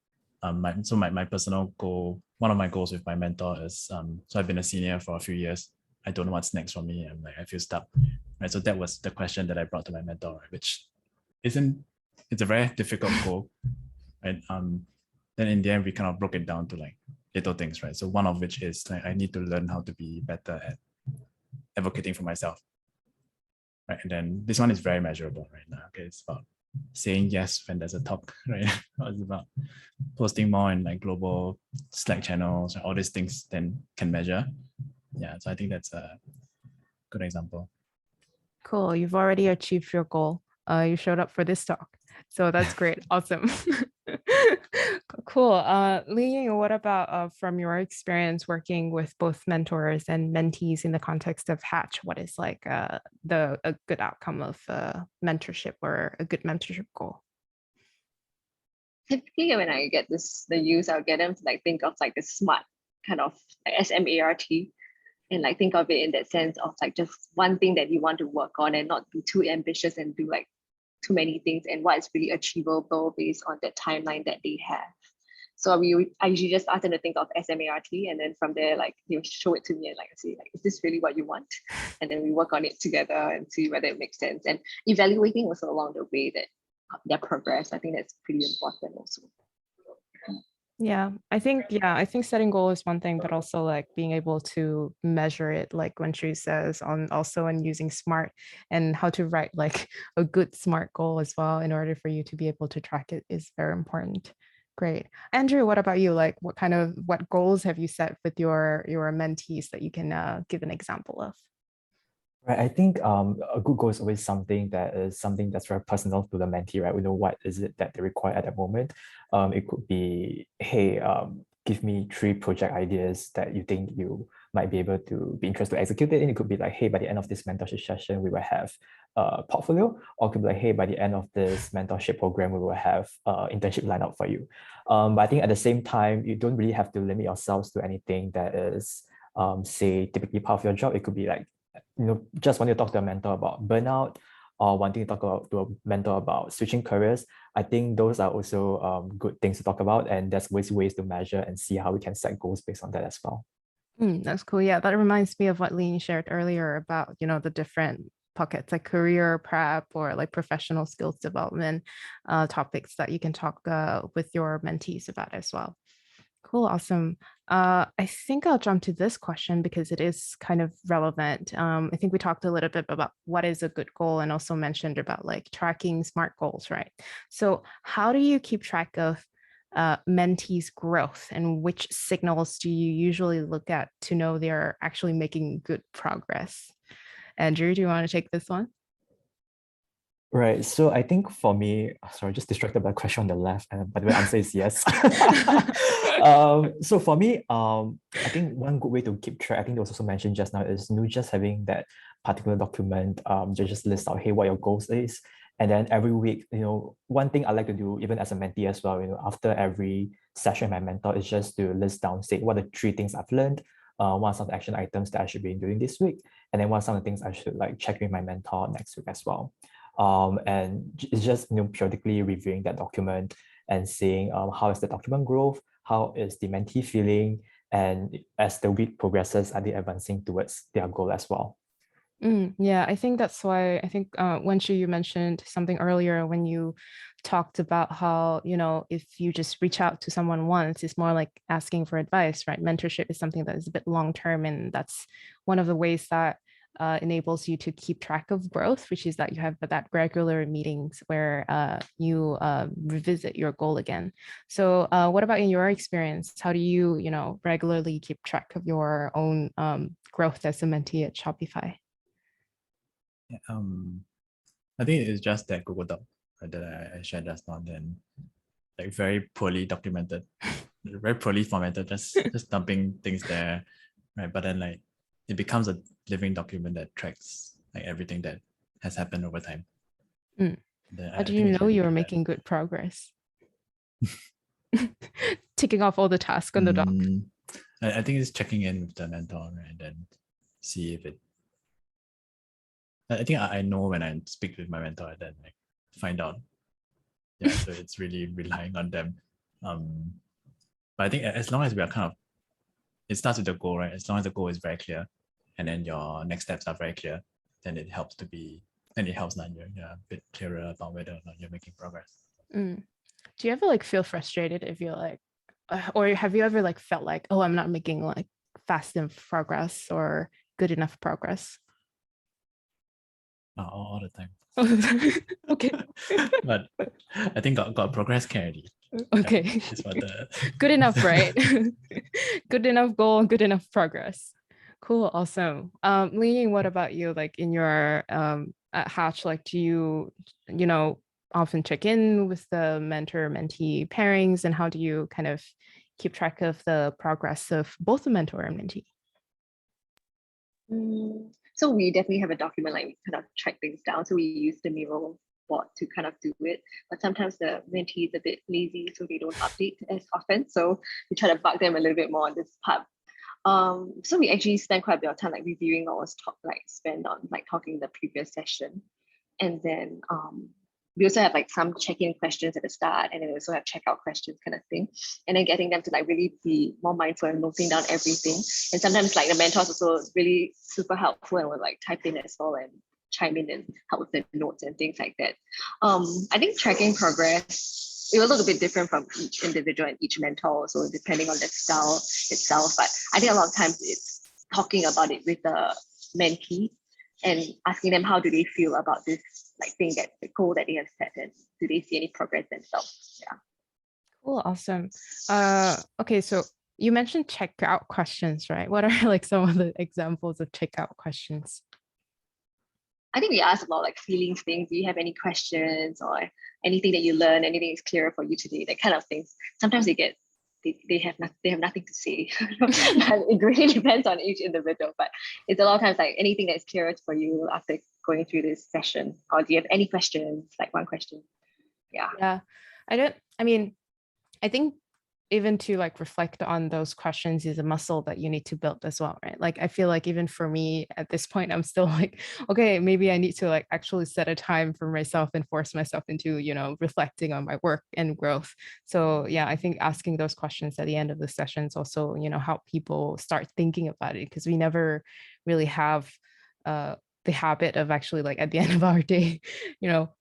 my personal goal, one of my goals with my mentor is so I've been a senior for a few years. I don't know what's next for me. I feel stuck. Right. So that was the question that I brought to my mentor, right? Which it's a very difficult goal. Right. Then in the end we kind of broke it down to like little things, right? So one of which is like I need to learn how to be better at advocating for myself. Right. And then this one is very measurable right now. Okay. It's about saying yes when there's a talk, right? It's about posting more in like global Slack channels, all these things then can measure. Yeah, so I think that's a good example. Cool. You've already achieved your goal. You showed up for this talk. So that's great. Awesome. Cool. Liying, what about from your experience working with both mentors and mentees in the context of Hatch? What is like a good outcome of mentorship or a good mentorship goal? Typically, when I get the use, I'll get them to like think of like the SMART kind of like SMART, and like think of it in that sense of like just one thing that you want to work on and not be too ambitious and do like too many things, and what is really achievable based on the timeline that they have. So I usually just ask them to think of SMART, and then from there, like they'll show it to me and like say, like, is this really what you want? And then we work on it together and see whether it makes sense. And evaluating also along the way that their progress. I think that's pretty important also. Yeah, I think setting goal is one thing, but also like being able to measure it, like Wenshu says, on also and using SMART and how to write like a good SMART goal as well in order for you to be able to track it is very important. Great. Andrew, what about you? Like what goals have you set with your mentees that you can give an example of? Right, I think a good goal is always something that's very personal to the mentee, right? We know what is it that they require at that moment. It could be, hey, give me 3 project ideas that you think you might be able to be interested to execute it. And it could be like, hey, by the end of this mentorship session, we will have a portfolio, or it could be like, hey, by the end of this mentorship program, we will have internship lined up for you. But I think at the same time, you don't really have to limit yourselves to anything that is, say, typically part of your job. It could be like, just wanting to talk to a mentor about burnout, or wanting to talk to a mentor about switching careers. I think those are also good things to talk about, and there's ways to measure and see how we can set goals based on that as well. That's cool. Yeah, that reminds me of what Liying shared earlier about, the different pockets like career prep or like professional skills development topics that you can talk with your mentees about as well. Cool, awesome. I think I'll jump to this question because it is kind of relevant. I think we talked a little bit about what is a good goal and also mentioned about like tracking SMART goals, right? So how do you keep track of mentees' growth, and which signals do you usually look at to know they're actually making good progress? Andrew, do you want to take this one? Right. So I think for me, sorry, just distracted by the question on the left, but the answer is yes. So for me, I think one good way to keep track, I think there was also mentioned just now, is just having that particular document, just list out, hey, what your goals is. And then every week, one thing I like to do, even as a mentee as well, after every session, my mentor is just to list down, say, what are the 3 things I've learned, what are some of the action items that I should be doing this week, and then what are some of the things I should like check with my mentor next week as well. And it's just periodically reviewing that document and seeing how is the document growth, how is the mentee feeling, and as the week progresses, are they advancing towards their goal as well? Yeah, I think that's why Wenshu, you mentioned something earlier when you talked about how, if you just reach out to someone once, it's more like asking for advice, right? Mentorship is something that is a bit long-term, and that's one of the ways that enables you to keep track of growth, which is that you have that regular meetings where you revisit your goal again. So what about in your experience? How do you, regularly keep track of your own growth as a mentee at Shopify? I think it's just that Google Doc that I shared just now, then like very poorly documented, very poorly formatted, just dumping things there, right? But then like it becomes a living document that tracks like everything that has happened over time. Mm. How do you know you're making good progress? Ticking off all the tasks on the doc. I think it's checking in with the mentor, right? And then see if it. I think I know when I speak with my mentor, and then like find out. Yeah, so it's really relying on them. But I think as long as we are kind of, it starts with the goal, right? As long as the goal is very clear, and then your next steps are very clear, then it helps to be, and it helps that you're a bit clearer about whether or not you're making progress. Do you ever like feel frustrated if you're like, or have you ever like felt like, oh, I'm not making like fast enough progress or good enough progress? All the time. Okay. But I think got progress can already. Okay. It's what the good enough, right? Good enough goal, good enough progress. Cool, awesome. Liying, what about you? Like in your at Hatch, like do you often check in with the mentor-mentee pairings, and how do you kind of keep track of the progress of both the mentor and mentee? So we definitely have a document, like we kind of track things down. So we use the Miro board to kind of do it. But sometimes the mentee is a bit lazy, so they don't update as often. So we try to bug them a little bit more on this part. So we actually spend quite a bit of time like reviewing what was spent on like talking the previous session. And then we also have like some check-in questions at the start, and then we also have checkout questions kind of thing. And then getting them to like really be more mindful and noting down everything. And sometimes like the mentors also really super helpful and will like type in as well and chime in and help with the notes and things like that. I think tracking progress, it will look a bit different from each individual and each mentor, so depending on the style itself. But I think a lot of times it's talking about it with the mentee and asking them how do they feel about this like thing, that the goal that they have set, and do they see any progress themselves? Yeah. Cool, awesome. Okay, so you mentioned checkout questions, right? What are like some of the examples of checkout questions? I think we ask about like feelings things. Do you have any questions or anything that you learn? Anything is clearer for you today? That kind of things. Sometimes they have nothing to say. It really depends on each individual, but it's a lot of times like anything that's clearer for you after going through this session, or do you have any questions? Like one question. Yeah. I think even to like reflect on those questions is a muscle that you need to build as well, right? Like I feel like even for me at this point, I'm still like, okay, maybe I need to like actually set a time for myself and force myself into, reflecting on my work and growth. So yeah, I think asking those questions at the end of the sessions also, help people start thinking about it, because we never really have the habit of actually like at the end of our day,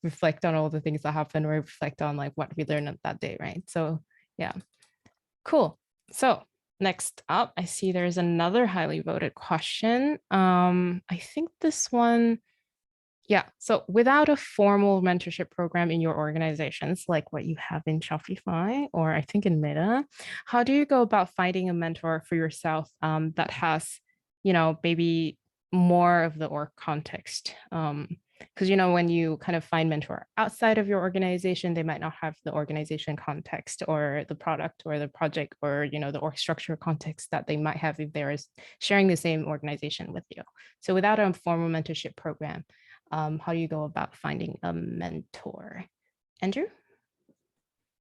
reflect on all the things that happen, or reflect on like what we learned on that day, right? So yeah. Cool. So next up, I see there's another highly voted question. I think this one, yeah. So without a formal mentorship program in your organizations, like what you have in Shopify, or I think in Meta, how do you go about finding a mentor for yourself that has, maybe more of the org context? Because when you kind of find mentor outside of your organization, they might not have the organization context or the product or the project or the org structure context that they might have if they're sharing the same organization with you. So without a formal mentorship program, how do you go about finding a mentor? Andrew?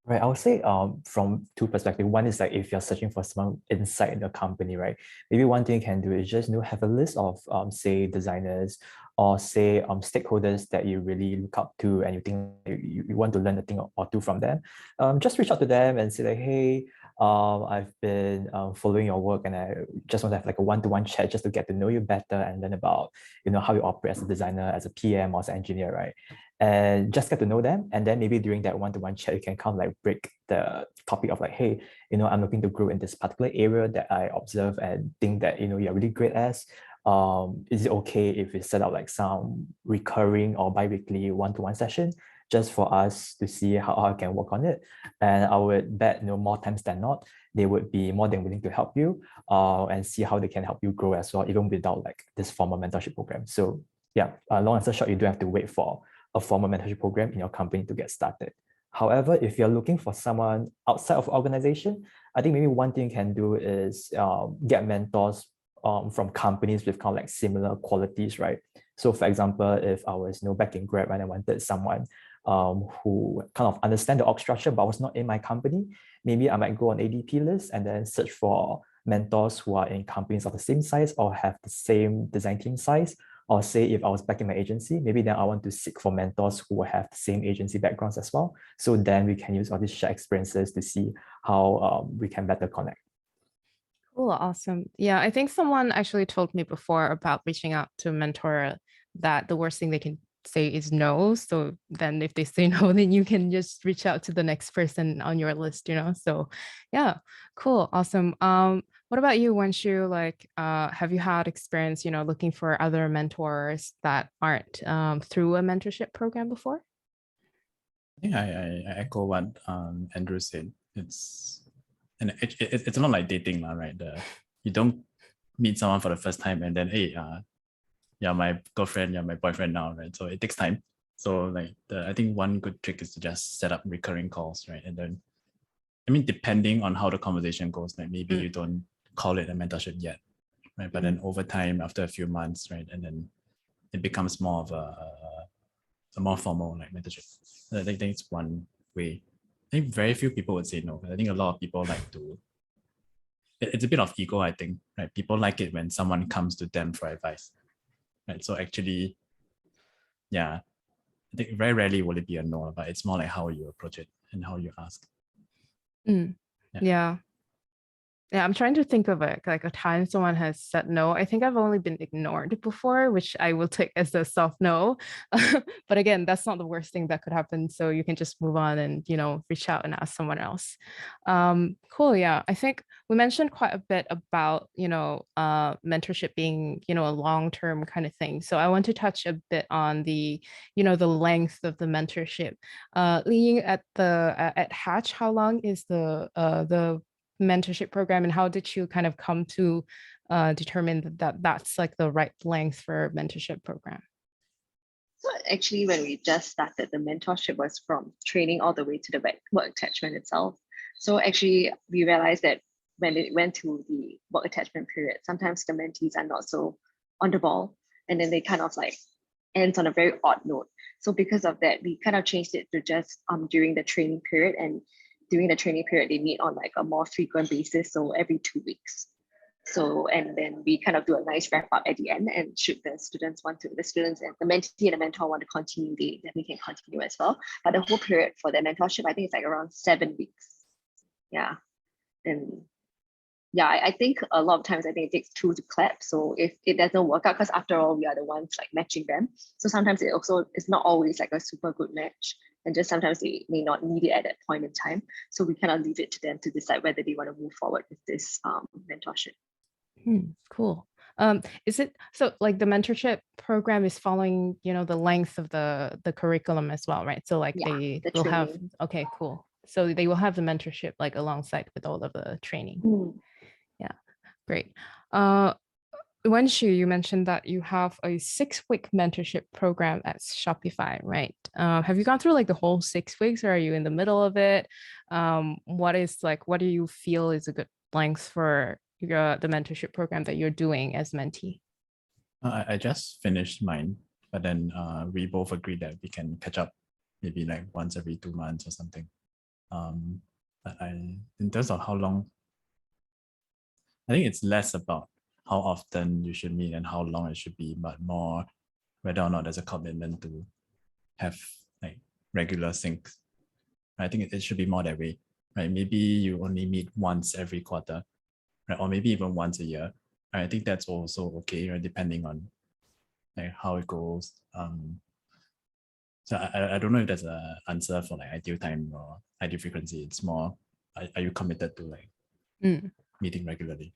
Right, I would say from two perspectives. One is like if you're searching for someone inside the company, right? Maybe one thing you can do is just have a list of say designers or say stakeholders that you really look up to and you think you want to learn a thing or two from them. Just reach out to them and say like, hey, I've been following your work and I just want to have like a one-to-one chat just to get to know you better and learn about how you operate as a designer, as a PM or as an engineer, right? And just get to know them. And then maybe during that one-to-one chat, you can kind of like break the topic of like, hey, I'm looking to grow in this particular area that I observe and think that, you're really great as. Is it okay if we set up like some recurring or bi-weekly one-to-one session just for us to see how I can work on it? And I would bet, more times than not, they would be more than willing to help you and see how they can help you grow as well, even without like this formal mentorship program. So yeah, long answer short, you don't have to wait for a formal mentorship program in your company to get started. However, if you're looking for someone outside of organization, I think maybe one thing you can do is get mentors from companies with kind of like similar qualities, right? So for example, if I was back in grad and I wanted someone who kind of understand the org structure but was not in my company, maybe I might go on ADP list and then search for mentors who are in companies of the same size or have the same design team size. Or say if I was back in my agency, maybe then I want to seek for mentors who have the same agency backgrounds as well. So then we can use all these shared experiences to see how we can better connect. Cool, awesome. Yeah, I think someone actually told me before about reaching out to a mentor that the worst thing they can say is no. So then if they say no, then you can just reach out to the next person on your list, So yeah, cool, awesome. What about you, Wenshu? Like, have you had experience, looking for other mentors that aren't through a mentorship program before? I think I echo what Andrew said. It's not like dating, right? You don't meet someone for the first time and then, hey, you're my girlfriend, you're my boyfriend now, right? So it takes time. So like I think one good trick is to just set up recurring calls, right? And then, depending on how the conversation goes, like maybe you don't call it a mentorship yet, right? But then over time, after a few months, right, and then it becomes more of a more formal like mentorship. I think it's one way. I think very few people would say no. I think a lot of people like to. It's a bit of ego, I think, right? People like it when someone comes to them for advice, right? So actually, yeah, I think very rarely will it be a no, but it's more like how you approach it and how you ask. Yeah. Yeah, I'm trying to think of it like a time someone has said no. I think I've only been ignored before, which I will take as a soft no. But again, that's not the worst thing that could happen. So you can just move on and, reach out and ask someone else. Cool. Yeah. I think we mentioned quite a bit about, mentorship being, a long-term kind of thing. So I want to touch a bit on the, the length of the mentorship. Liying at Hatch, how long is the mentorship program, and how did you kind of come to determine that that's like the right length for mentorship program? So actually, when we just started, the mentorship was from training all the way to the work attachment itself. So actually, we realized that when it went to the work attachment period, sometimes the mentees are not so on the ball, and then they kind of like ends on a very odd note. So because of that, we kind of changed it to just during the training period, and during the training period, they meet on like a more frequent basis, so every 2 weeks. So, and then we kind of do a nice wrap up at the end, and should the students and the mentee and the mentor want to continue, they definitely can continue as well. But the whole period for the mentorship, I think it's like around 7 weeks. Yeah. And yeah, I think a lot of times I think it takes 2 to clap. So if it doesn't work out, because after all, we are the ones like matching them. So sometimes it's not always like a super good match. And just sometimes they may not need it at that point in time. So we kind of leave it to them to decide whether they want to move forward with this mentorship. Cool. Is it so like the mentorship program is following, the length of the curriculum as well, right? So like they will have, okay, cool. So they will have the mentorship like alongside with all of the training. Yeah, great. Wenshu, you mentioned that you have a 6-week mentorship program at Shopify, right? Have you gone through like the whole 6 weeks, or are you in the middle of it? What do you feel is a good length for the mentorship program that you're doing as mentee? I just finished mine, but then we both agreed that we can catch up maybe like once every 2 months or something. But in terms of how long, I think it's less about how often you should meet and how long it should be, but more whether or not there's a commitment to have like regular syncs. I think it should be more that way, right? Maybe you only meet once every quarter, right? Or maybe even once a year. I think that's also okay, right? Depending on like how it goes. So I don't know if there's an answer for like ideal time or ideal frequency. It's more, are you committed to like meeting regularly?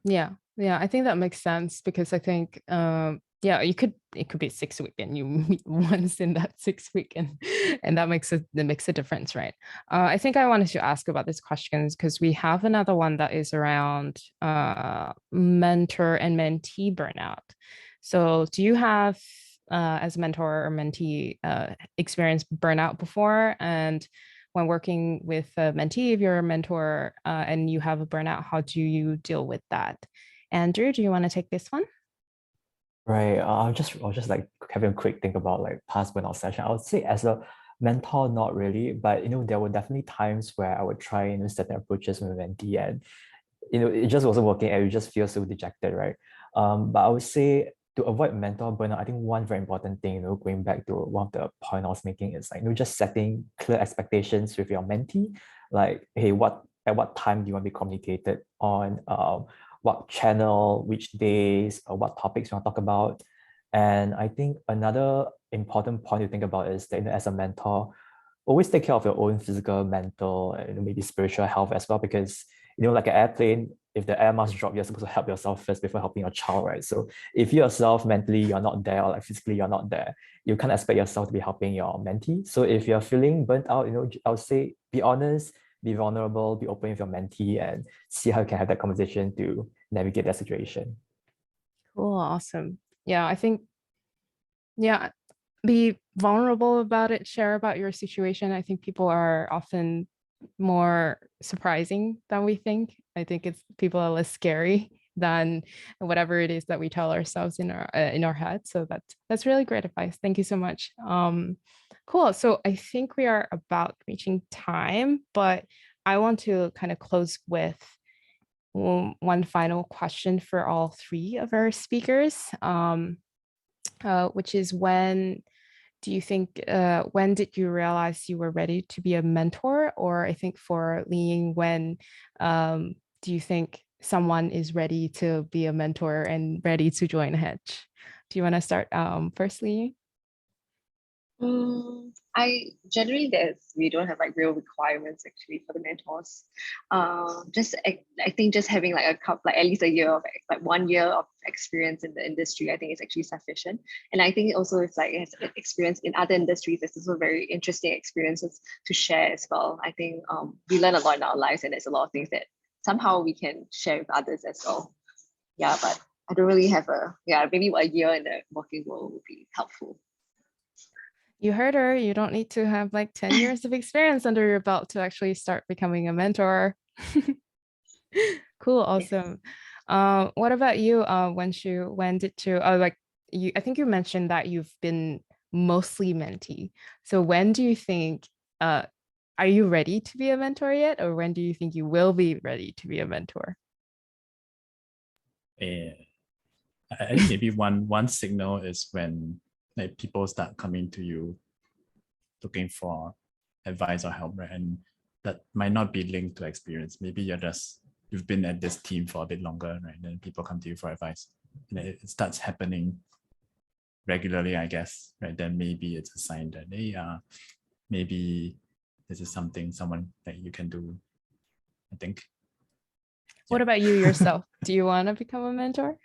Yeah, I think that makes sense, because I think it could be 6 weeks and you meet once in that 6 week, and that makes a difference, right? I think I wanted to ask about these questions because we have another one that is around mentor and mentee burnout. So do you have as a mentor or mentee experienced burnout before? And when working with a mentee, if you're a mentor and you have a burnout, how do you deal with that? Andrew, do you want to take this one? Right. I'll just like having a quick think about like past burnout session. I would say as a mentor, not really, but there were definitely times where I would try certain approaches with a mentee, and it just wasn't working, and you just feel so dejected, right? But I would say to avoid mental burnout, I think one very important thing, going back to one of the point I was making is like, just setting clear expectations with your mentee, like, hey, at what time do you want to be communicated on, what channel, which days, or what topics you want to talk about. And I think another important point to think about is that, as a mentor, always take care of your own physical, mental, and maybe spiritual health as well, because like an airplane, if the air mask drop, you're supposed to help yourself first before helping your child, right? So if you yourself mentally you're not there, or like physically you're not there, you can't expect yourself to be helping your mentee. So if you're feeling burnt out, I would say be honest, be vulnerable, be open with your mentee, and see how you can have that conversation to navigate that situation. Cool, awesome. Yeah, I think, yeah, be vulnerable about it, share about your situation. I think people are often more surprising than we think. I think people are less scary than whatever it is that we tell ourselves in our head. So that's really great advice. Thank you so much. Cool. So I think we are about reaching time, but I want to kind of close with one final question for all three of our speakers, which is when did you realize you were ready to be a mentor? Or I think for Liying, when do you think someone is ready to be a mentor and ready to join Hedge? Do you want to start first, Liying? I generally we don't have like real requirements actually for the mentors. I think just having like at least a year of like 1 year of experience in the industry, I think is actually sufficient. And I think also it's like it has experience in other industries. There's also very interesting experiences to share as well. I think we learn a lot in our lives, and there's a lot of things that somehow we can share with others as well. Yeah, but I don't really have maybe a year in the working world would be helpful. You heard her. You don't need to have like 10 years of experience under your belt to actually start becoming a mentor. Cool, awesome. What about you, Wenshu? When did you, I think you mentioned that you've been mostly mentee. So when do you think, are you ready to be a mentor yet? Or when do you think you will be ready to be a mentor? I think maybe one signal is when like people start coming to you looking for advice or help, right? And that might not be linked to experience. Maybe you've been at this team for a bit longer, right? Then people come to you for advice, and it starts happening regularly, I guess, right? Then maybe it's a sign that maybe this is someone that you can do, I think. What about you yourself? Do you want to become a mentor?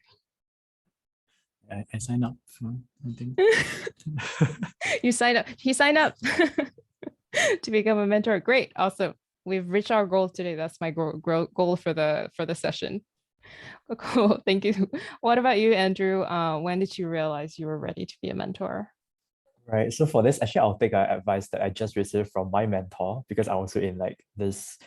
I sign up for, I think. You sign up. He signed up to become a mentor. Great, awesome. We've reached our goal today. That's my goal for the session. Cool, thank you. What about you, Andrew? When did you realize you were ready to be a mentor? Right. So for this, actually, I'll take advice that I just received from my mentor, because I was also in like this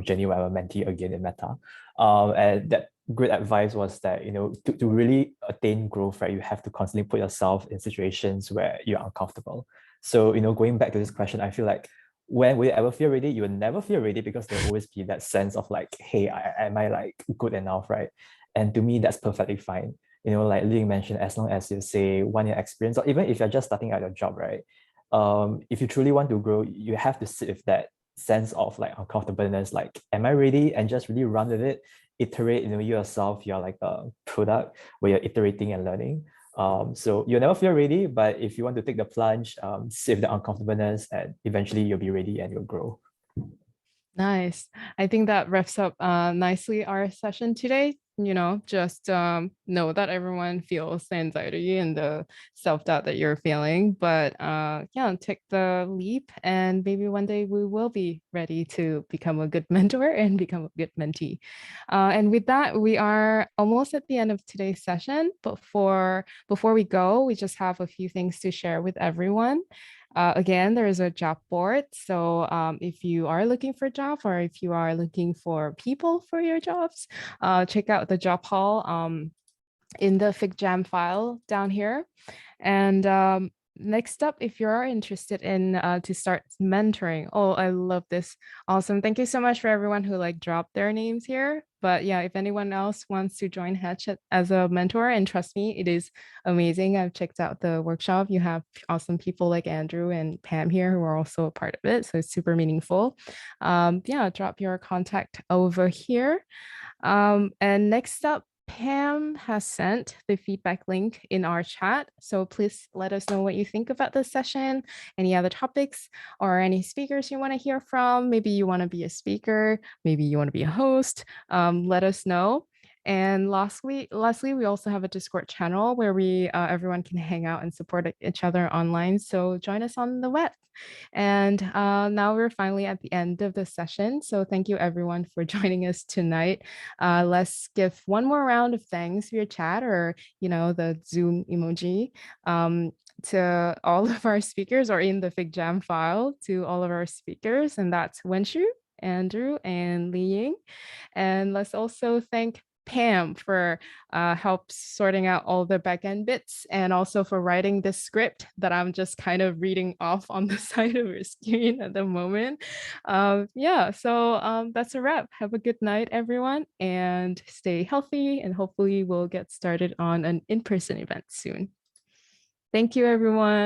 journey where I'm a mentee again in Meta. And that great advice was that, to really attain growth, right, you have to constantly put yourself in situations where you're uncomfortable. So, going back to this question, I feel like when will you ever feel ready? You will never feel ready, because there'll always be that sense of like, hey, am I like good enough, right? And to me, that's perfectly fine. Like Liying mentioned, as long as you say 1 year experience, or even if you're just starting out your job, right? If you truly want to grow, you have to sit with that sense of like uncomfortableness, like, am I ready? And just really run with it, iterate, you yourself, you're like a product where you're iterating and learning. So you'll never feel ready, but if you want to take the plunge, sit with the uncomfortableness, and eventually you'll be ready and you'll grow. Nice. I think that wraps up nicely our session today. Just know that everyone feels the anxiety and the self-doubt that you're feeling, but take the leap, and maybe one day we will be ready to become a good mentor and become a good mentee. And with that, we are almost at the end of today's session. But before we go, we just have a few things to share with everyone. Again, there is a job board. So if you are looking for a job, or if you are looking for people for your jobs, check out out the job hall in the FigJam file down here. And next up, if you are interested in to start mentoring, oh, I love this. Awesome. Thank you so much for everyone who like dropped their names here. But yeah, if anyone else wants to join Hatch as a mentor, and trust me, it is amazing. I've checked out the workshop. You have awesome people like Andrew and Pam here who are also a part of it. So it's super meaningful. Yeah, drop your contact over here. And next up, Pam has sent the feedback link in our chat. So please let us know what you think about this session, any other topics or any speakers you want to hear from. Maybe you want to be a speaker, maybe you want to be a host. Let us know. And lastly, we also have a Discord channel where we everyone can hang out and support each other online. So join us on the web. And now we're finally at the end of the session. So thank you everyone for joining us tonight. Let's give one more round of thanks via chat or, the Zoom emoji to all of our speakers, or in the FigJam file to all of our speakers. And that's Wenshu, Andrew, and Liying. And let's also thank Pam for help sorting out all the backend bits, and also for writing this script that I'm just kind of reading off on the side of your screen at the moment. Yeah, so that's a wrap. Have a good night, everyone, and stay healthy, and hopefully we'll get started on an in-person event soon. Thank you, everyone.